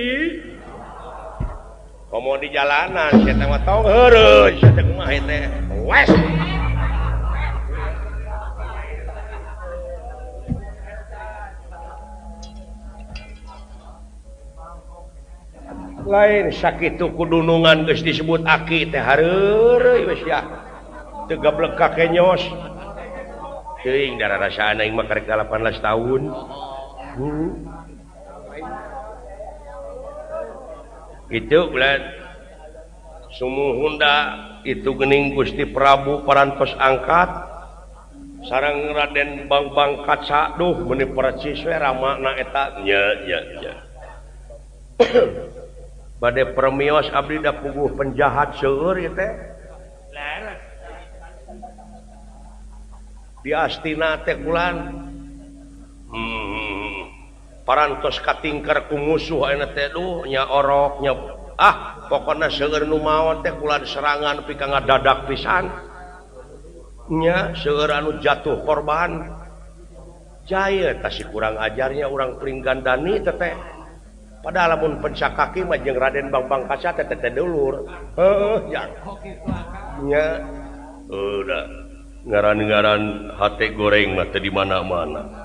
komo di jalanan saya teh mah tong heureus saya teh kumaha teh wes lain sakitu kudunungan geus disebut aki teh hareureuy wes ya teu gablek kakenyos teuing dararasaan aing mah karek 18 tahun itu bulan sumuhunda itu gening Gusti Prabu parantos angkat sareng Raden Bang Kaca duh meuni percis we ramana eta nya bade permios abdi da puguh penjahat seueur ieu teh di Astina teh kulan parantos katingker ku musuh ayeuna teh duh nya orok nya pokona seueur nu maot teh kulan serangan pi ka ngadadak pisan nya seueur anu jatuh korban jaya tasih kurang ajarnya urang pring gandani teh padahal lamun pencakaki mah jeung Raden Bang Kaca teh dulur ya nya udah ngaran-ngaran hate goreng mah teh di mana-mana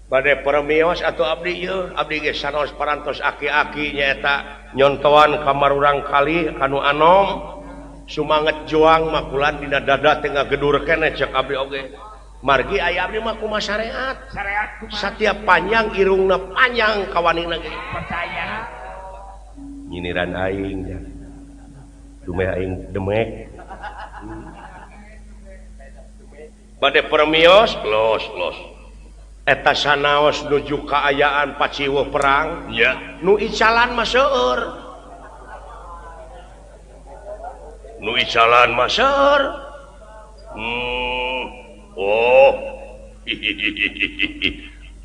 bade permios atau abdi ieu abdi ge sanos parantos aki-aki nyaeta nyontoan kamar urang kali anu anom sumanget joang makulan dina dada teh ngagedur keneh cek abdi oge margi aya abdi mah kumaha syariat satiap panjang irungna panjang kawanina ge percaya nyiniran aing ya dumeh aing demek bade permios los eta sanaos nuju kaayaan paciweuh perang ya nu icalan mah seueur oh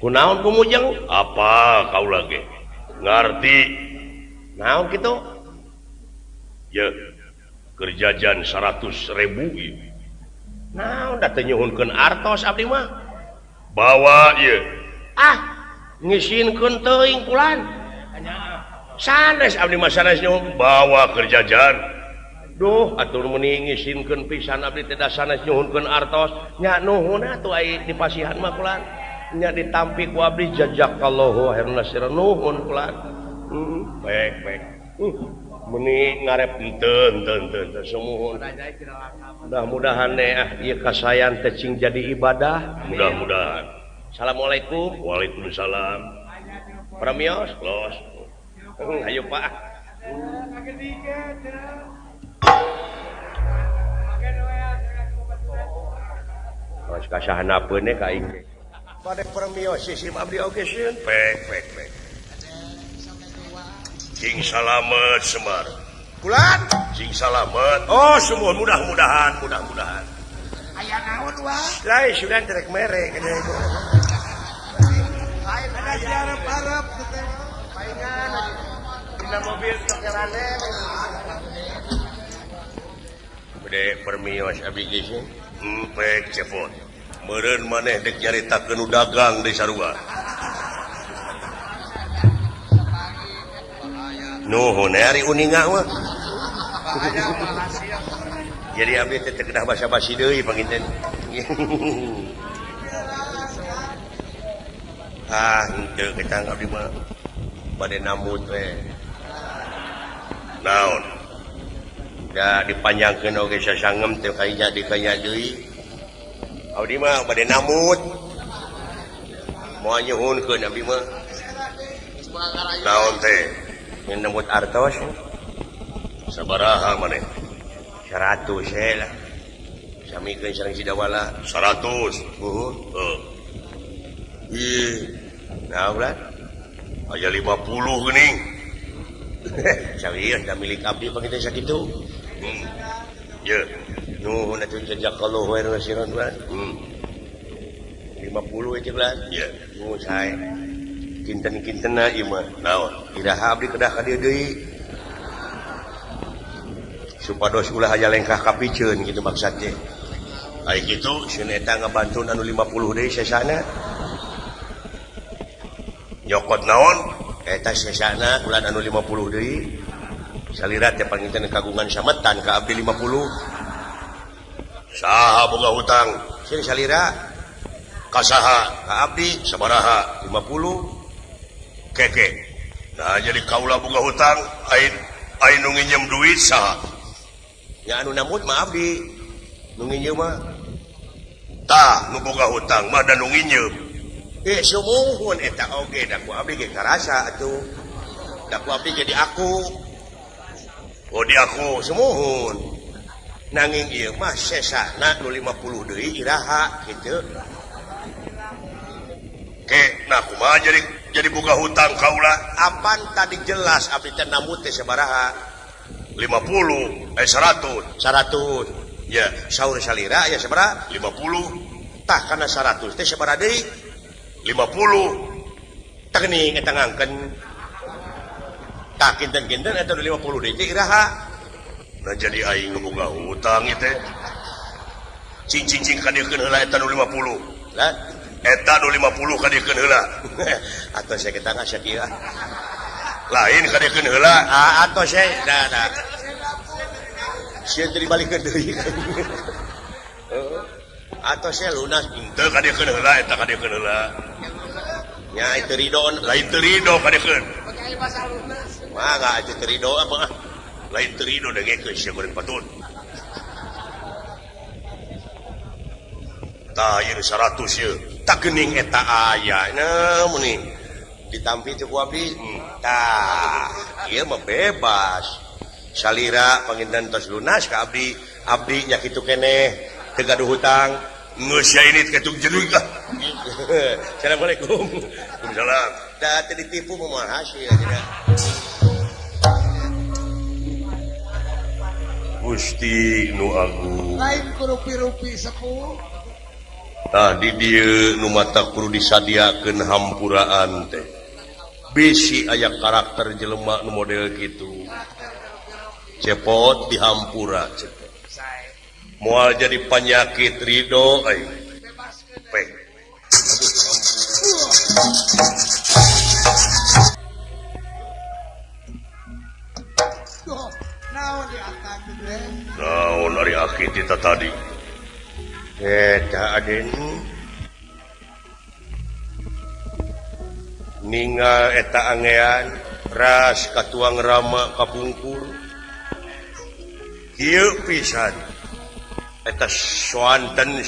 kunaon kumujeng apa kau lagi ngarti naon kitu ya kerjajan 100.000 naon da teu nyuhunkeun artos abdi mah bawa ieu ngisinkeun teuing kulan sanes abdi mah sanes nyuhun bawa kerjajan duh atur meuni ngisinkeun pisan abdi teh da sanes nyuhunkeun artos nya nuhun atuh ai di pasihan mah kulan nya ditampi ku abdi jazakallahu khairan nasir nuhun kulan baik meuni ngarep henteu sumuhun mudah-mudahan ieu kasayan teh cing jadi ibadah mudah-mudahan assalamualaikum waalaikumsalam permios los ayo Pak Mas kasahanapeun ka aing pada permios sisim abdi oge sieun pek cing salamet Semar bulan cing salamet semua mudah-mudahan aya naon wah lain sudah terek mere kana itu lain ada diarep-arep teh paingan dina mobil tokerane bade permios abdi geus pek cepot meureun maneh dek nyaritakeun dagang di sarua nuhun ari uninga mah jadi abdi teh kedah basa-basi deui panginten henteu ketang abdi mah bade namut we naon da dipanjangkeun oge sasangem teh kaya dikaya deui abdi mah bade namut moal nyuhunkeun abdi mah naon teh yang nembut artos sabaraha maneh 100 lah samikeun sareng si dawala 100 nah ulah aya 50 geuning Cawir dah milik abdi panggil sakitu. Ya. Nuhun atuh jazakallahu khairan kasiran bulan. 50 aja bulan. Ya. Nuhun sae. Kinten-kintenna ieu mah. Naon? Iraha abdi kedah ka dieu deui. Supados ulah aya lengkah kapikeun kitu maksudna. Ai kitu sieun eta ngabantu anu 50 deui sesana. Nyokot naon? Eta sesana bulan anu 50 deui. Salira teh panginten kagungan sametan ka abdi 50. Saha boga hutang? Sieun salira. Ka saha? Ka abdi sabaraha? 50. Keke. Nah jadi kaula boga hutang ain nu nginjem duit saha? Nya anu namut mah abdi. Nu nginjem mah tah nu boga hutang mah da nu nginjem. Sumuhun eta oge da ku abdi ge karasa atuh. Da ku abdi ge di aku. Oh di aku sumuhun. Nanging ieu mah sesana nu 50 deui iraha kitu. Ke nah kumaha jadi boga hutang kaula? Apan tadi jelas abdi teh namut teh sabaraha? 50 100. 100. Ya, saur salira ya sabaraha? 50. Tah kana 100 teh sabaraha deui? 50. Tah geuning eta ngangkeun. Tah kinten-kinten eta 50 deui teh iraha? Nah jadi aing boga hutang ieu teh. Cing-cing kadiekeun heula eta nu 50. Lah, eta nu 50 kadiekeun heula. Atuh saya kita ngasa kieu. Lain kadiekeun heula. Atuh saya da. Sieun teh dibalikeun deui. Atuh saya lunas teu kadiekeun heula eta kadiekeun heula. Nya itu ridho, lain teu ridho kadiekeun. Pakai bahasa lunas. Mangga itu teu ridho apa? Lain terido dengekeun sia goreng patun. Tah ieu 100 ieu. Tak geuning eta aya. Nah muni ditampi teh ku abdi. Tah, ieu mah bebas. Salira panginten tos lunas ka abdi, abdi nya kitu keneh teu gaduh hutang. Geus sia ini ketuk jeruig lah. Assalamualaikum. Waalaikumsalam. Da teu ditipu mah hasil tidak. Gusti nu agung. Lain kurupi-rupi sepuh. Tah di dieu nu mata kudu disadiakeun hampuraan teh. Bisi aya karakter jelema nu model kitu. Cepot dihampura cepot. Moal jadi penyakit ridho ai. Peh. Naon di akan gede. Naon ari akit eta tadi? Eta aden. Ningal eta angean ras katuang rama kapungkur. Ieu pisan. Eta swanten.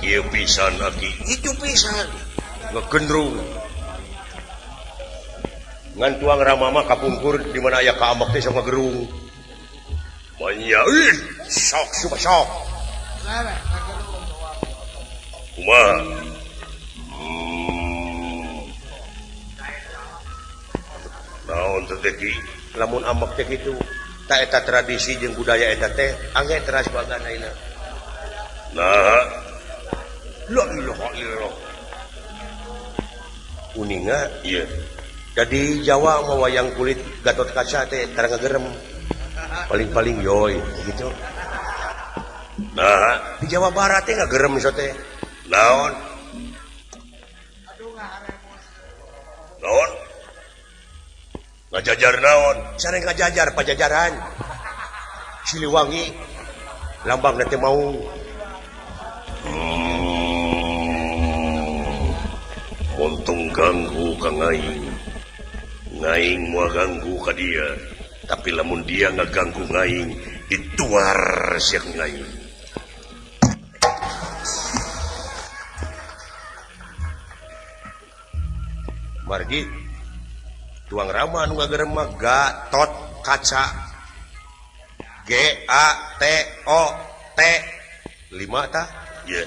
Ieu pisan aki. Itu pisan. Ngegendrung. Ngan tuang rama mah kapungkur di mana aya kaamak teh sama gerung. Manya sok. Kumaha? Naon teh ki? Lamun amak teh kitu, ta eta tradisi jeung budaya eta teh angge teras bagan ayeuna. Nah. La ilaha illallah. Uninga ieu. Jadi Jawa mau wayang kulit Gatot Kaca teh tara ngagerem. Paling-paling yoy gitu. Nah, di Jawa Barat teh ngagerem iso teh. Naon? Naon? Ngajajar naon? Sareng ngajajar pajajaran. Siliwangi lambang teh mau. Untung ganggu ka ngaing. Ngaing mau ganggu ka dia, tapi lamun dia ngaganggu ngaing dituar siang ngaing. Margi tuang rama anu ngagerem mah Gatot Kaca. G-A-T-O-T 5 tah? Ye.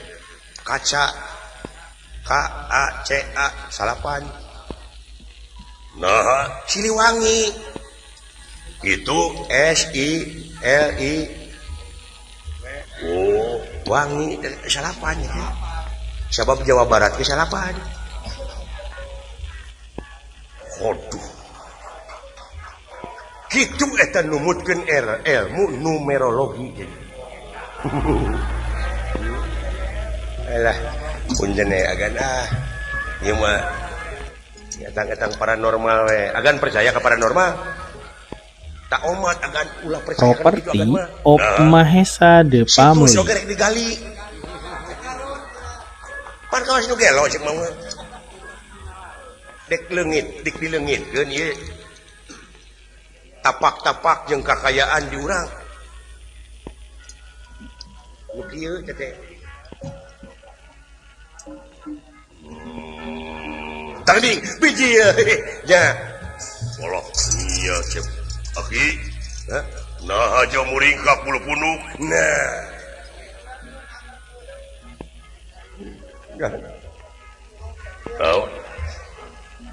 Kaca. K-A-C-A salapan. nah Siliwangi itu SILI oh wangi salapan ya. Sebab Jawa Barat ke salapan. waduh Kitu eta numutkeun ilmu numerologi. Alah, punten agan ieu mah datang paranormal we. Agan percaya ke paranormal? Tak omat agan ulah percaya ka kitu Properti agan mah. of Mahesa de Situ Pamuli. sok rek digali. Pan kawas nu gelo cek mah. Dek di leungitkeun ieu. Tapak-tapak jeung kakayaan di urang. Nu kieu teh. Tanding biji ya. walah iya cep aki nah aja muring ka puluh punuk Nah. tahu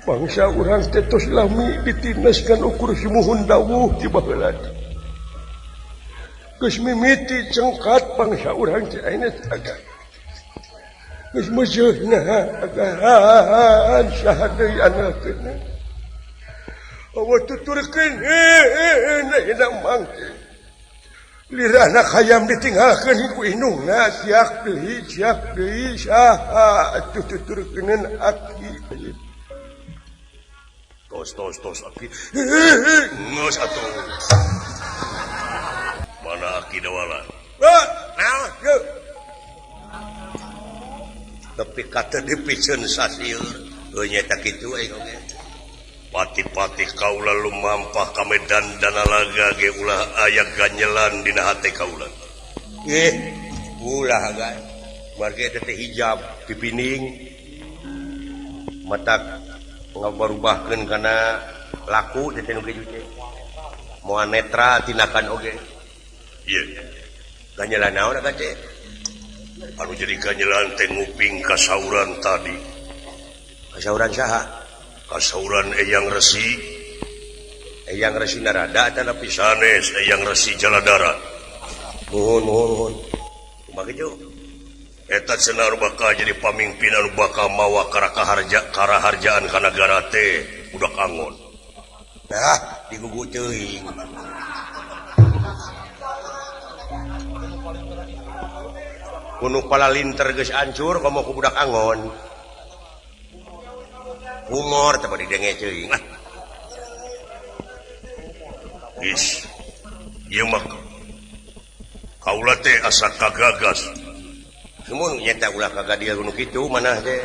Bangsa urang teh tos lami ditinaskan ukur simuhun dawuh di baheula. Geus mimiti cengkat bangsa urang teh ayeuna agak. Geus meujeuna agahan saha deui anakeun. Awa tuturkeun ina mang. Lirana hayam ditinggalkeun ku indungna siak deui saha atuh tuturkeun aki. tos aki ngeus atuh mana aki dawalan Naon ge? Tapi kata dipikeun sasieur, nya tak kitu aya oge. pati-pati kaula lumampah ka Medan Danalaga ge ulah aya ganyelan dina hate kaula Ulah ga. Marga teh hijab pipining. Matak ngabarubahkeun kana laku teh nu kitu teh. Moal netra tinakan oge. ieu Ganyelan naon aga teh? anu jadi ganyelan teh nguping kasauran tadi Kasauran saha? kasauran Eyang Resi Eyang Resi Narada eta nepi sanes Eyang Resi Jaladara muhun. Kumaha kitu? eta cenah bakal jadi pamimpin anu bakal mawa karaharjaan ka nagara teh budak angon Nah, digugu teuing. Kuno palalinter geus hancur komo ku budak angon. Humor teh bari denge teuing. is ieu mah kaula teh asa kagagas Mun nyata ulah kagak dia kuno kitu manah teh.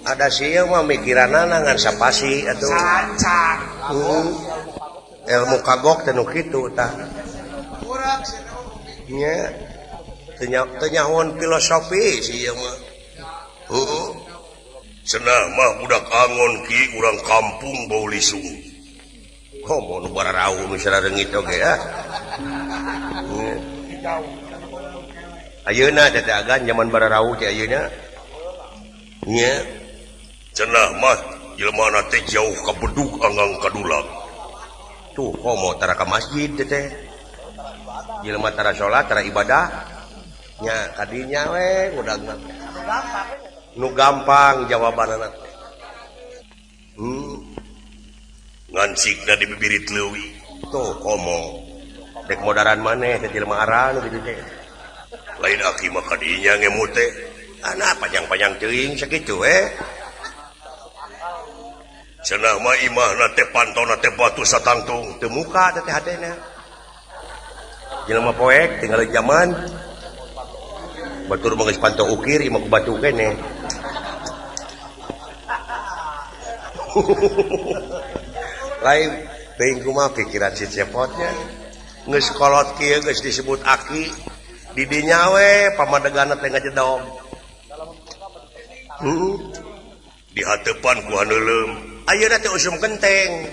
Ada sih mah mikiranna ngan sapasi atuh. Cancang. Ilmu kagok teh nu kitu tah. Kurang sih. Nya teu nyahoan filosofi sih ieu mah. cenah mah budak angon ki urang kampung bau lisung Komo nu bararau nu sarareungit oge ah. Ayeuna teh agan zaman bararau teh ayeuna. Nya cenah mah jelema teh jauh ka bedug anggang kadulag tuh komo tara ka masjid teh. Jelema tara salat tara ibadah. Nya kadinya we udangna. Nu gampang jawabanana. ngancikna di bibirit leuwih Tuh komo. Dek modaran maneh teh jelema aran kitu teh. lain aki mah kadinya ngemu teh Ana panjang-panjang teuing sakitu we. cenah mah imahna teh pantona teh batu satangtung Teu muka teh hatena. Jelema poek tinggal zaman. Batur mah geus panto ukir imah ku batu kene. Lain teuing kumaha pikiran si cepotnya. Geus kolot kieu geus disebut aki. Di dinya we pamadegana teh ngajedom. di hatepan ku haneulem Ayeuna teh usum genteng.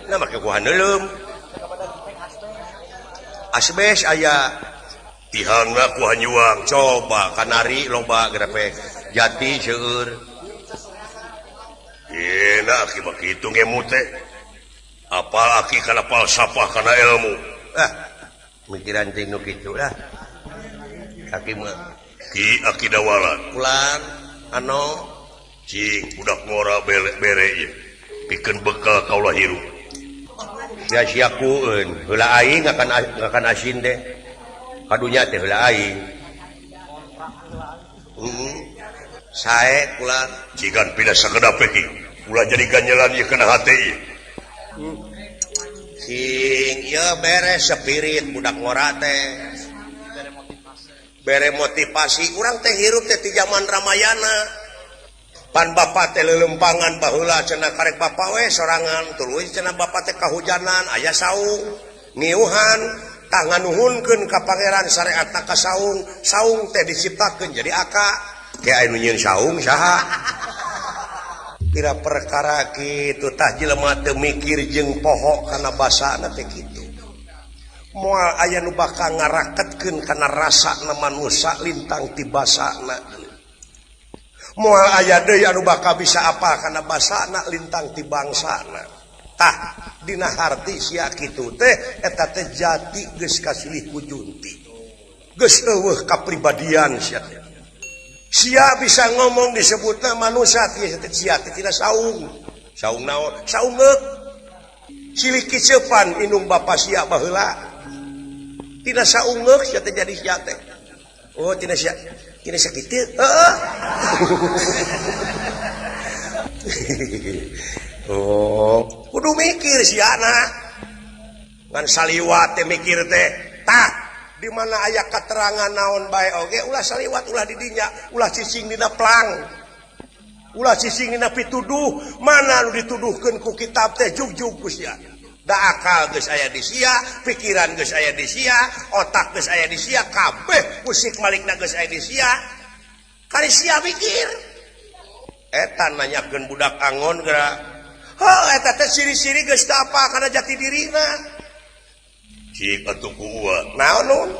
Nah make ku haneulem. Asbes aya tihangna ku hanyuang coba kanari loba grafik jati seueur enak begitu ngemu teh apal aki kana falsafah kana ilmu mikiran ting nu kitu lah aki mah ki aki dawalan ulan anu cing budak ngora bere ieu pikeun bekal kaulah hirup sia-siakueun heula aing ngakan asin teh kadunya teh heula aing sae kula jigan pindah sakedap peki kula jadi ganjelan ieu kana hate ieu sing ieu beres spirit budak ngora teh bere motivasi urang teh hirup teh di zaman Ramayana pan bapak teh lelempangan baheula cenah karek bapak we sorangan tuluy cenah bapak teh kahujanan aya saung niuhan tah nganuhunkeun ka pangeran syariatna ka saung teh diciptakeun jadi aka ge anu nyieun saung saha pira perkara kitu tah jelema teu mikir jeung poho kana basana teh kitu moal aya nu bakal ngaraketkeun kana rasana manusia lintang ti basana moal aya deui anu bakal bisa apa kana basana lintang ti bangsana tah dina harti sia kitu teh eta teh jati geus kasilih ku junti geus eueuh kapribadian sia teh sia bisa ngomong disebutna manusia sia teh tina saung naon saung geuk silih kicepan inung bapa sia baheula tina saung geuk sia teh jadi sia teh oh tina sakitu oh kudu mikir si anak ngan saliwat teh mikir teh tah di mana aya keterangan naon bae oge ulah saliwat ulah di dinya ulah cicing dina plang ulah cicing dina pituduh mana nu dituduhkeun ku kitab teh jugjug ku sia da akal geus aya di sia pikiran geus aya di sia otak geus aya di sia kabeh musik malikna geus aya di sia kali sia mikir eta nanyakeun budak angon geura heuh eta teh ciri-ciri geus teu apa kana jati dirina cik atuh ku ua naon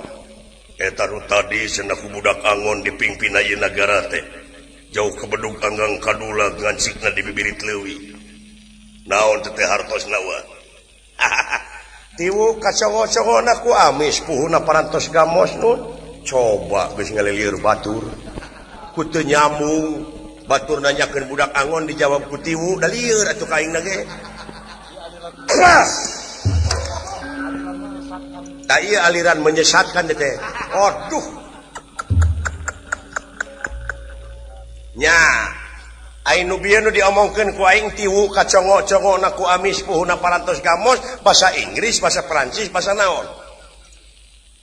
eta nu tadi cenah ku budak angon dipingpin ieu nagara teh jauh ke bedug anggang kadula ngancikna di bibirit leuwih naon teh hartosna ua tiwu kacongo-congona ku amis puhuna parantos gamos nun coba geus ngalilir batur ku teu nyambung batur nanyakeun budak angon dijawab ku tiwu da lieur atuh kaingna ge tah ieu aliran menyesatkan teh aduh nya ainu bieu nu diomongkeun ku aing tiwu kacongo-congona ku amis puhuna parantos gamos bahasa Inggris bahasa Perancis bahasa naon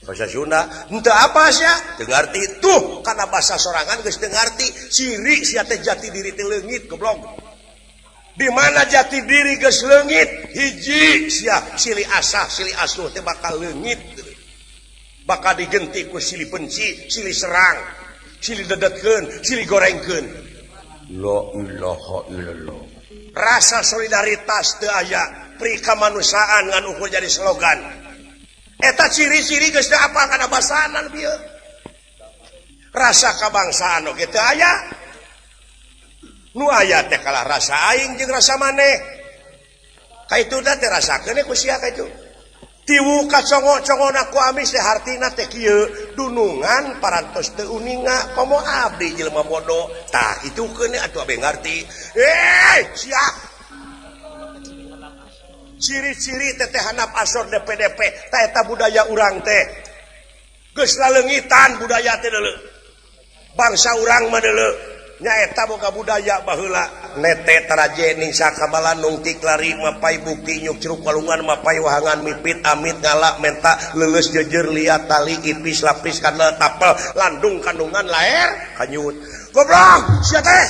bahasa Sunda henteu apa sia teu ngarti tuh kana bahasa sorangan geus teu ngarti ciri sia teh jati diri teh leungit goblok di mana jati diri geus leungit hiji sia silih asah silih asuh teh bakal leungit bakal digenti ku silih benci silih serang silih dedetkeun silih gorengkeun la ilaha illallah rasa solidaritas teu aya pri kamanusiaan ngan ukur jadi slogan eta ciri-ciri geus teu apa kana basana bieu rasa kabangsaan oge teu aya nu aya teh kalah rasa aing jeung rasa maneh kaituna teh rasakeun ku sia kaitu tiwu kacongo-congona ku amis teh hartina teh kieu dunungan parantos teu uninga komo abdi jelema bodoh tah kitukeun atuh abe ngarti siap ciri-ciri teh handap asor DPDP tah eta budaya urang teh geus laleungitan budaya teh deuleu bangsa urang mah deuleu nyaeta boga budaya baheula nete tarajeni sakabala nungtik lari mapai bukti nyuk ceruk walungan mapai wahangan mipit amit ngalak menta leuleus jejer liat tali ipis lapis kana tapel landung kandungan laer kanyut goblok sia teh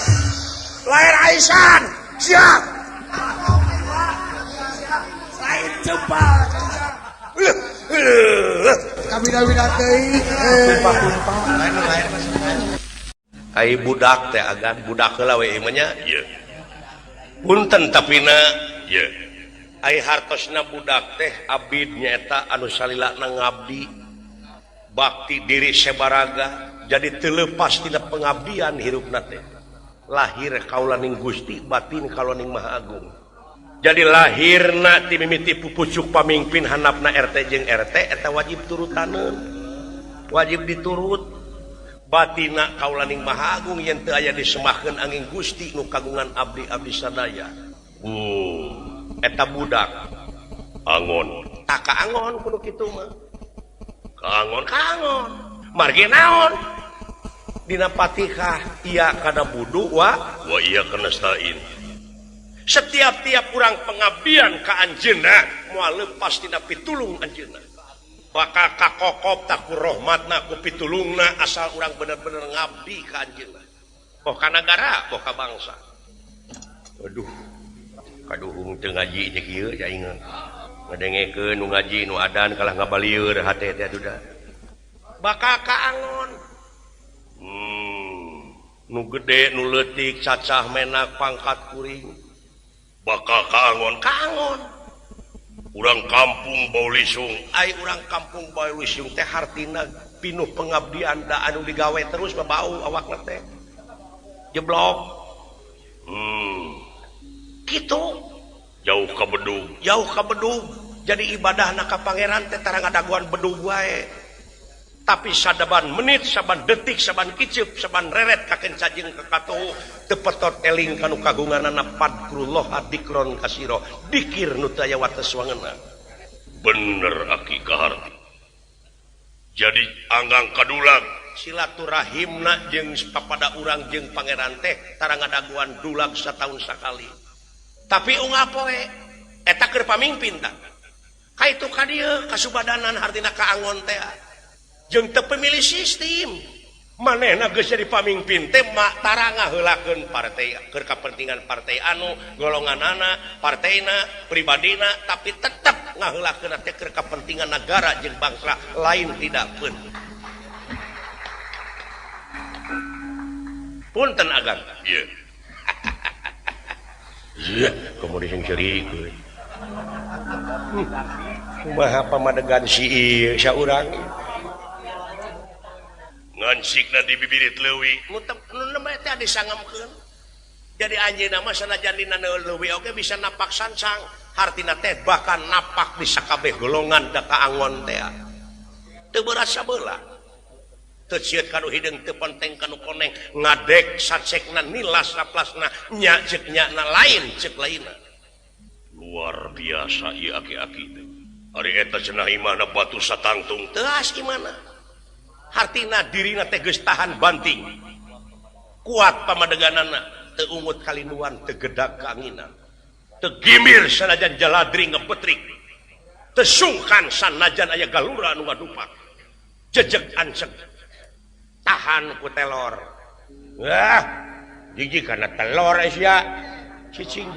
laer aisan sia lain cepal kabina-bina teuing lain ai budak teh agan budak heula we ieu nya ieu punten tapina ieu ai hartosna budak teh abid nyaeta anu salilana ngabdi bakti diri sabaraga jadi telepas tidak pengabdian hirup nate lahir kaulaning Gusti batin kauning Maha Agung jadi lahirna ti mimiti pupucuk pamimpin handapna RT jeung RT eta wajib turutaneun wajib diturut batina kaulaning Maha Agung yen teu aya disemahkeun angin Gusti nu kagungan abdi-abdi sadaya eta budak angon tak kaangon kudu kitu mah kaangon margi naon dina Fatihah iya kana budu wa iya kana stain setiap-tiap urang pengabdian ka anjeunna moal leupas tina pitulung anjeunna bakal kakokop tak ku rahmatna ku pitulungna asal urang bener-bener ngabdi ka anjeunna boh ka nagara boh ka bangsa aduh kaduhung teu ngaji nya kieu jaingan ngadengekeun nu ngaji nu adan kalah ngabalieur hate teh duda bakal kaangon nu gede nu leutik cacah menak pangkat kuring bakal kaangon urang kampung Baulisung ai urang kampung Baulisung teh hartina pinuh pengabdian da anu digawe terus babau awakna teh jeblok kitu jauh ka bedug jadi ibadahna ka pangeran teh tara ngadaguan bedug wae tapi sadaban menit saban detik saban kiceup saban reret kaken cajing ka katuhu teu petot eling kanu kagunganna padkrullah adikron kasira dikir nu teu aya wates wangeunna bener aki kaharti jadi anggang kadulang silaturahimna jeung papada urang jeung pangeran teh tara ngadaguan dulag sataun sakali tapi unggal poe eta keur pamimpin tah kaitu ka dieu kasubadanan hartina kaangon teh jeung teu pemilih sistem manehna geus jadi pamimpin teh mak tara ngaheulakeun partai keur kapentingan partai anu golonganana partaina pribadina tapi tetep ngaheulakeun teh keur kapentingan negara jeung bangsa lain tidak pun punten agang ieu iya kemudian cerikeun kumaha pamadegan si ieu saurang ngansikna di bibirit leuwih nu nembe teh disangamkeun jadi anjeunna mah sanajan dina leuwih oge bisa napak sancang hartina teh bahkan napak di sakabeh golongan da kaangon teh teu berasa beula teu sieut kanu hideung teu penting kanu koneng ngadek sacekna nilas laplasna nya ceuk nyana lain ceuk lainna luar biasa ieu aki-aki teh ari eta cenah imahna batu satangtung teu gimana hartina dirina teh geus tahan banting kuat pamadeganana teu ungut kalinuan teu gedag kaanginan teu gimir sanajan jaladri ngepetrik teu sungkan sanajan aya galura anu ngadupak jejeg anceg tahan ku telor jiji kana telor sia cicing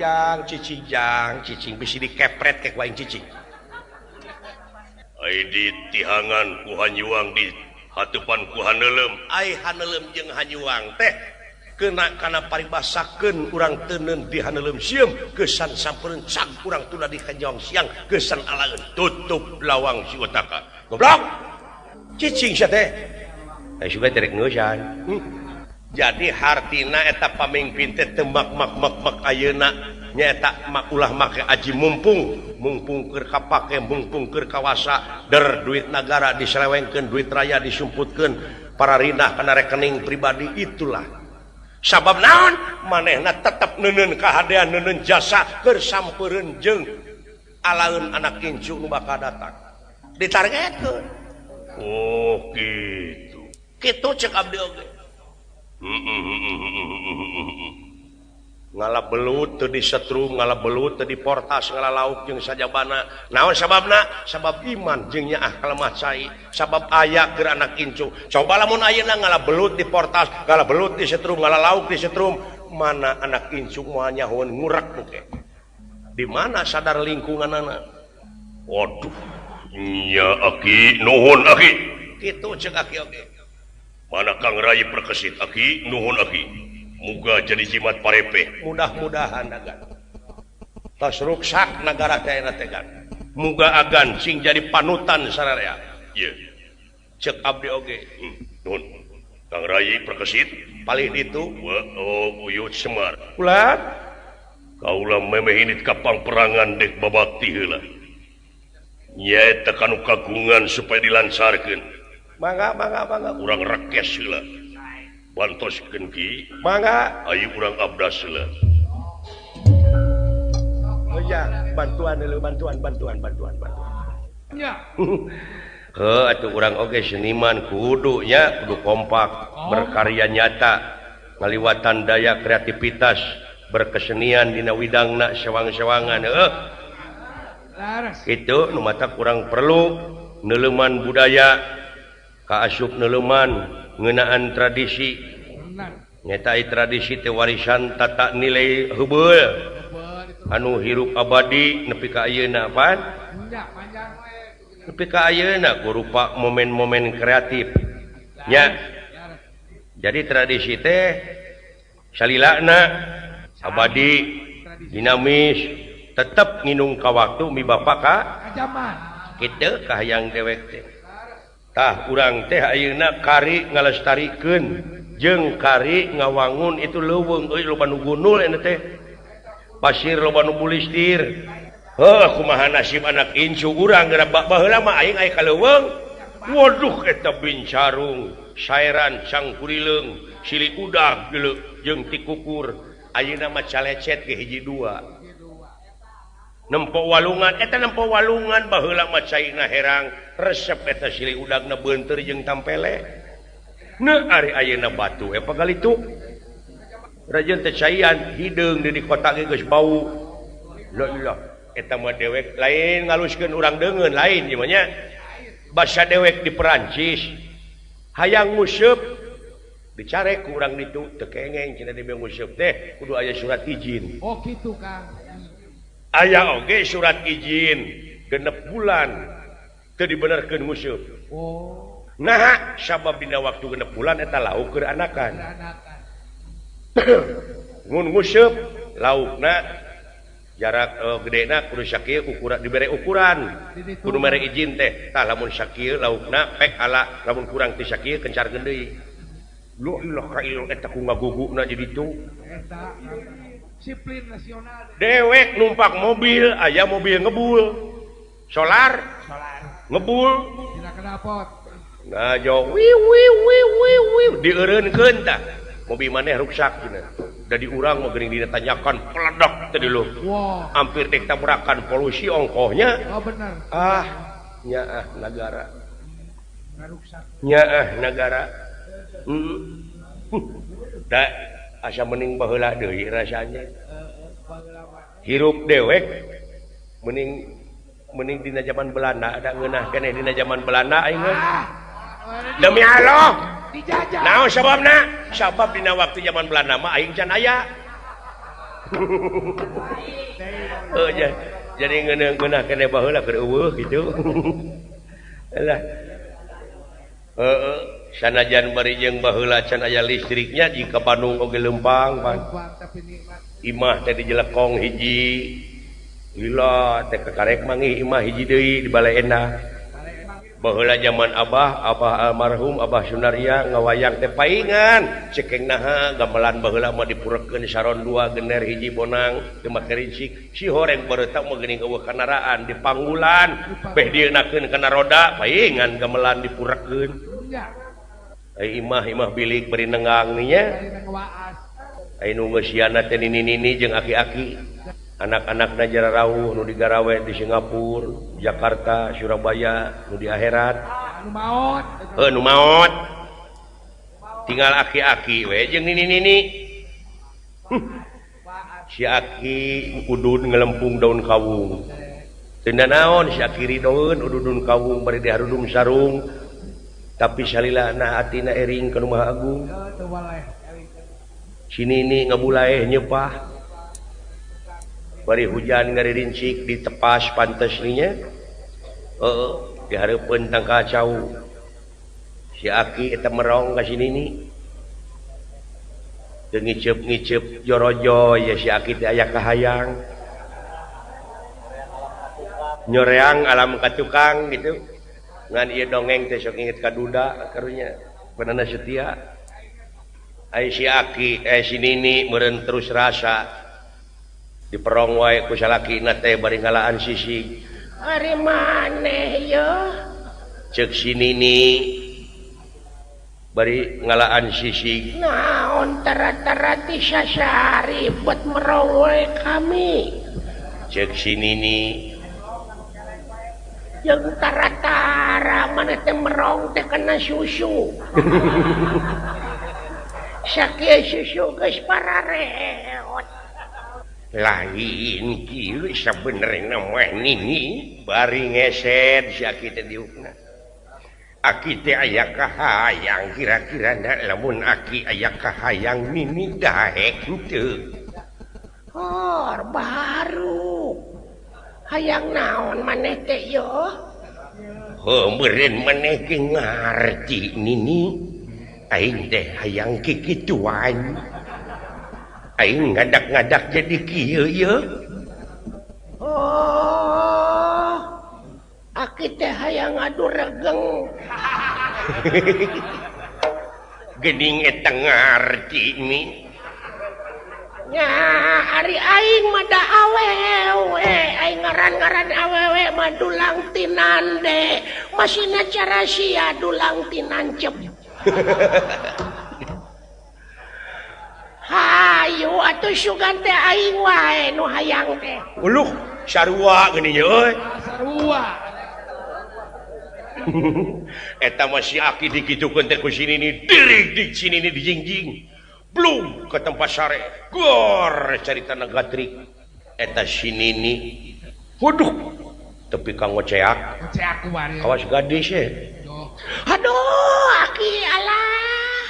bisi dikepret ke ku aing cicing ai ditihangan ku hanyuang di hatupan ku haneulem ai haneulem jeung hanyuang teh kena kana paribasakeun urang teuneun di haneulem sieum geusan sampeureun cag urang tuna di kanjong siang geusan alaeun tutup lawang si utaka goblok cicing sia teh ai suga terek ngeusan jadi hartina eta pamimpin teh teu mak ayeuna nyaeta ulah make aji mumpung keur kapake mumpung keur kawasa der duit nagara diselewengkeun duit raya disumputkeun para rinah kana rekening pribadi itulah sabab naon manehna tetep neuneun kahadean neuneun jasa keur sampeureun jeung alaeun anak incu nu bakal datang ditargetkeun oh kitu cek abdi oge ngalah belut teu disetrum ngalah belut teu diportas ngalah lauk jeung sajabana naon sababna sabab iman jeung nyaah kalemah cai sabab aya keur anak incu coba lamun ayeuna ngalah belut diportas ngalah belut disetrum ngalah lauk disetrum mana anak incu moal nyahoeun ngurek oke di mana sadar lingkunganana waduh nya aki nuhun aki kitu ceuk aki oge mana Kang Rai perkesit aki nuhun aki muga jadi jimat parepe mudah-mudahan agan tos ruksak nagara teh tegan muga agan sing jadi panutan sararea ieu cek abdi oge nun Kang Rai perkesit paling itu Uyut Semar ulah kaulah memehinit kapang perangan dek babakti heula nya eta kanu kagungan supaya dilancarkeun mangga urang rekes heula bantoskeun ki mangga ayo urang abdas heula oh ya bantuan Ya. atuh urang oge seniman kudu kompak berkarya nyata ngaliwatan daya kreativitas berkesenian dina widangna sewang-sewangan gitu nu mata kurang perlu neuleman budaya kaasup neuleman ngeunaan tradisi nyata tradisi teh warisan tata nilai heubeul anu hirup abadi nepi ka ayeuna apaan nepi ka ayeuna berupa momen-momen kreatif nya jadi tradisi teh salilana abadi dinamis tetap nginung ka waktu mi bapak ka Zaman. kitu kahayang dewek teh tah urang teh ayeuna kari ngalestarikeun jeung kari ngawangun itu leuweung euy loba nu gunul eta teh pasir loba nu bulistir kumaha nasib anak incu urang geura baheula mah aing aya ka leuweung waduh eta bincarung saeran cangkurileung sili udag geuleuh jeung tikukur ayeuna mah calecet ge hiji dua nempo walungan eta nempo walungan baheula mah caina herang resep eta sili udagna beunteur jeung tampele ari ayeuna batu pagalitu rajeun teh caian hideung di kota ge geus bau la ilah eta mah dewek lain ngaluskeun urang deungeun lain ieu nya basa dewek di Perancis hayang nguseup dicarek ku urang ditu teu kengeng cenah di nguseup teh kudu aya surat izin Oh gitu Kang. aya oge surat izin genep bulan teu dibenerkeun nguseup Oh. nah sabab dina waktu genep bulan eta lauk keur anakan Anakan. ngun nguseup laukna jarak gedena kudu sakieu ukuran dibere ukuran kudu mere izin teh tah lamun sakieu laukna pek ala lamun kurang ti sakieu kencarkeun deui lu ilah ka ieu eta ku ngaguguna jadi tu Eta disiplin nasional. dewek numpak mobil aya mobil ngebul solar ngebul Tidak kedapot. ngajo wiu dieureunkeun tah mobil maneh rusak cenah da diurang mah geuning ditanyakan peledak teh dilu Wow. hampir dek tabrakan polusi ongkohnya Oh benar. nyaah negara Ngaruksak. nyaah negara da asa mending baheula deui rasanya hirup dewek mending dina zaman Belanda ada ngeunah keneh dina zaman Belanda aing demi Allah Dijajah. naon sababna sabab dina waktu zaman Belanda mah aing can aya jadi ngeunah keneh baheula keur eueuh kitu lah sanajan bari jeung baheula can aya listriknya jika Bandung oge leumpang pan Bang, tapi nikmat. imah teh dijelekong hiji lila teh kakarek mangi imah hiji deui di baleena baheula zaman abah almarhum Abah Sunaria ngawayang teh paingan cekeng naha gamelan baheula mah dipurekeun saron 2 gener hiji bonang teu make rincik si horeng bareutak mah geuning eueuh kanaraan di panggulan beh dienakeun kana roda paingan gamelan dipurekeun Ya. ai imah bilik beri nenggang nya Dari ngewaas. ai nu geus siana teh nini-nini jeung aki-aki anak-anakna jararauh nu digarawe di Singapura, Jakarta, Surabaya, nu di akhirat. Anu maot. Nu maot. Tinggal aki-aki we jeung nini-nini. Si aki udun ngelempung daun kawung. Teu naon si aki ridoeun udun kawung bari diharudung sarung. Tapi salilana atina ering ka Rumah Agung. Teu waleh. Si nini ngabulaeh nyepah. Bari hujan ngarincik ditepas pantes nya dihareupeun tang kacau si aki eta merong ka si nini teu ngiceup jorojo ya si aki teh aya kahayang nyoreang alam ka tukang gitu ngan ieu dongeng teh sok inget ka duda karunya beunana setia Aki sini meren terus rasa diperong wae ku salakina teh bari ngalaan sisi ari maneh ya cek sini bari ngalaan sisi naon tara-tara ti sasari buat merong wae kami cek sini yang tara-tara maneh teh merong teh kena susu sakit susu geus parareot lain kieu sabenerna mah nini bari ngeset si Aki teh diukna Aki teh aya kahayang kira-kira lamun Aki aya kahayang nini daek henteu baru hayang naon maneh teh yo meureun maneh ge ngarti nini aing teh hayang kikituan aing ngadak-ngadak jadi kieu ye Aki teh hayang ngadu regeng geuning eta ngarti ni nya ari aing mah da awewe aing ngaran-ngaran awewe mah dulang tinande masina cara sia dulang tinancep hayu atuh sugan teh aing wae nu hayang teh uluh sarua geuning ye euy sarua eta mah si Aki dikitukeun teh ku sini ni dirig di sini ni dijingjing blum ke tempat sare gor caritana gatrik eta sini ni waduh tepi kang ngoceak cek aku bari kawas gadis ye aduh Aki alah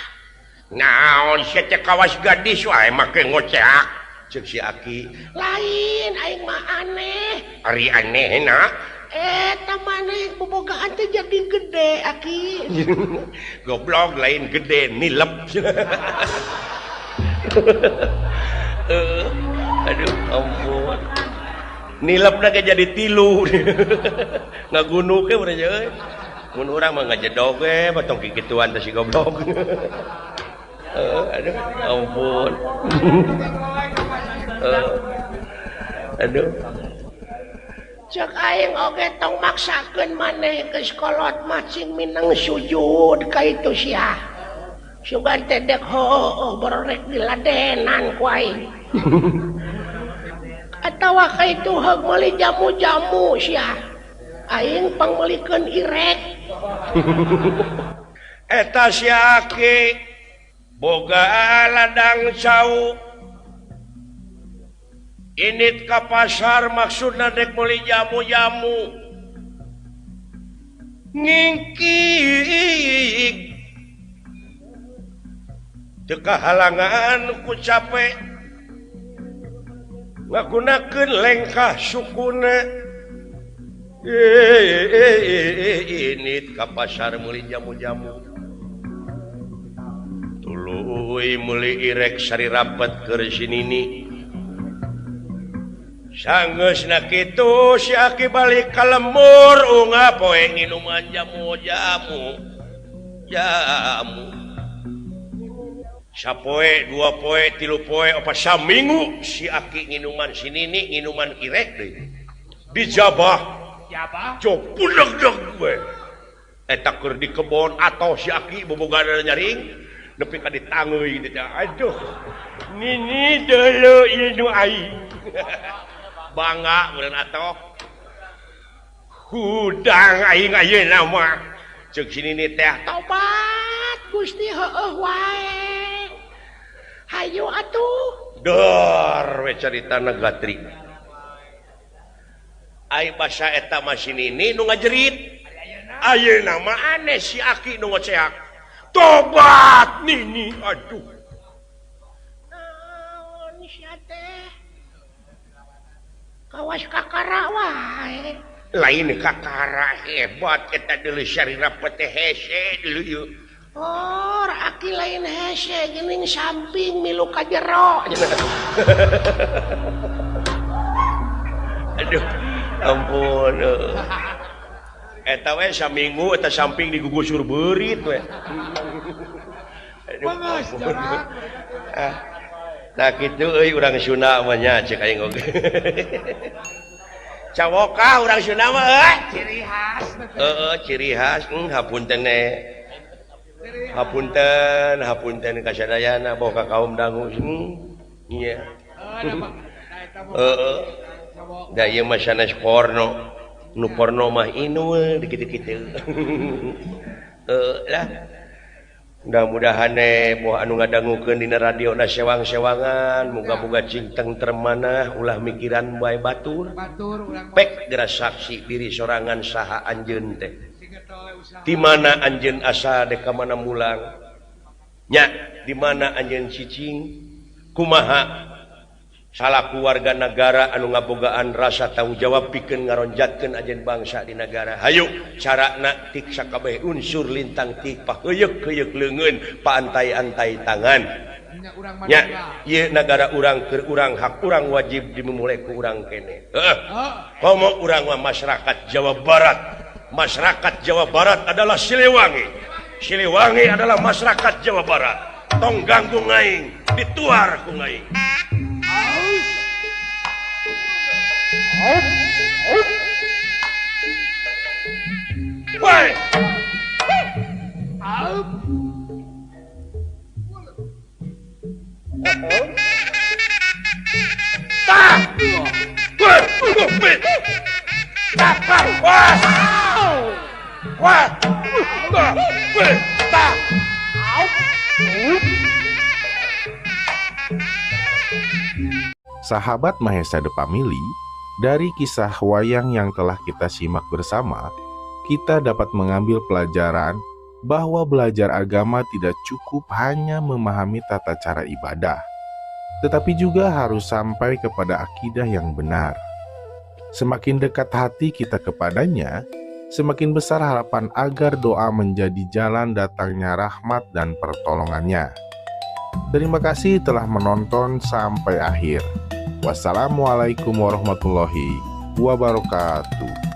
naon sia teh kawas gadis wae make ngoceak ceuk si Aki lain aing mah aneh ari anehna eta maneh bobogaan teh jadi gede Aki goblok lain gede nilep aduh ampun nilep ge jadi tilu ngagunu ke urang euy mun urang mah ngajedog we batong kikituan teh si goblok aduh ampun aduh cek aing oge tong maksakeun maneh geus kolot macing minang sujud ka itu sia sugan teh dek bororek diladenan ku aing atawa ka itu heug meuli jamu-jamu sia aing pangmelikeun irek eta si Aki boga ladang cau init ka pasar maksudna dek meuli jamu-jamu ngingkik teu kahalangan ku capek ngagunakeun lengkah sukuna init ka pasar meuli jamu-jamu tuluy meuli irek sari rapet keur sinini sanggeusna kitu si Aki balik ka lembur ungah poe nginuman jamu sapoe dua poe tilu poe apa saminggu si Aki nginuman sinini nginuman irek deui dijabah siapa copudeg-deg we eta keur di kebon atau si Aki bobogan nyaring nepi ka ditangeuy teh aduh nini deuleu ieu nu aing bangga meureun atoh hudang aing ayeuna mah ceuk sinini teh tobat Gusti heueuh wae hayu atuh dor we caritana gatrik ai basa eta mah sinini nu ngajerit ayeuna mah aneh si Aki nu ngoceak tobat nini aduh naon sia teh kawas kakara wae lain kakara hebat eta deuleu syarira peteh hese deuleu yeuh Aki lain hese geuning samping milu ka jero aduh ampun eta we saminggu eta samping digugusur beurit we Benges jorang. Nah gitu urang Sunda nya cek aing oge. Cawoka urang Sunda mah Ciri khas. ciri khas hapunten hapunten kasadayana bawa ka kaum dangu iya da ieu mah sanes porno nu porno mah inu dikit-dikit lah mudah-mudahan boh anu ngadangukeun dina radio na sewang-sewangan muga-muga cingteng termanah ulah mikiran bae batur urang pek geura saksi diri sorangan saha anjeun teh di mana anjeun asa dek ka mana mulang nya di mana anjeun cicing kumaha salah keluarga negara anu ngabogaan rasa tanggung jawab pikeun ngaronjatkeun ajen bangsa di negara hayu carana tik sakabeh unsur lintang tik paheuyeuh-heuyeuh leungeun paantai-antai tangan nya ieu negara urang keur urang hak urang wajib dimulai ku urang kene komo urang mah masyarakat Jawa Barat adalah Siliwangi adalah masyarakat Jawa Barat tong ganggu ngaing dituar ku ngaing Woi. Sahabat Mahesa The Family, dari kisah wayang yang telah kita simak bersama, kita dapat mengambil pelajaran bahwa belajar agama tidak cukup hanya memahami tata cara ibadah, tetapi juga harus sampai kepada akidah yang benar. Semakin dekat hati kita kepadanya, semakin besar harapan agar doa menjadi jalan datangnya rahmat dan pertolongannya. Terima kasih telah menonton sampai akhir. Wassalamualaikum warahmatullahi wabarakatuh.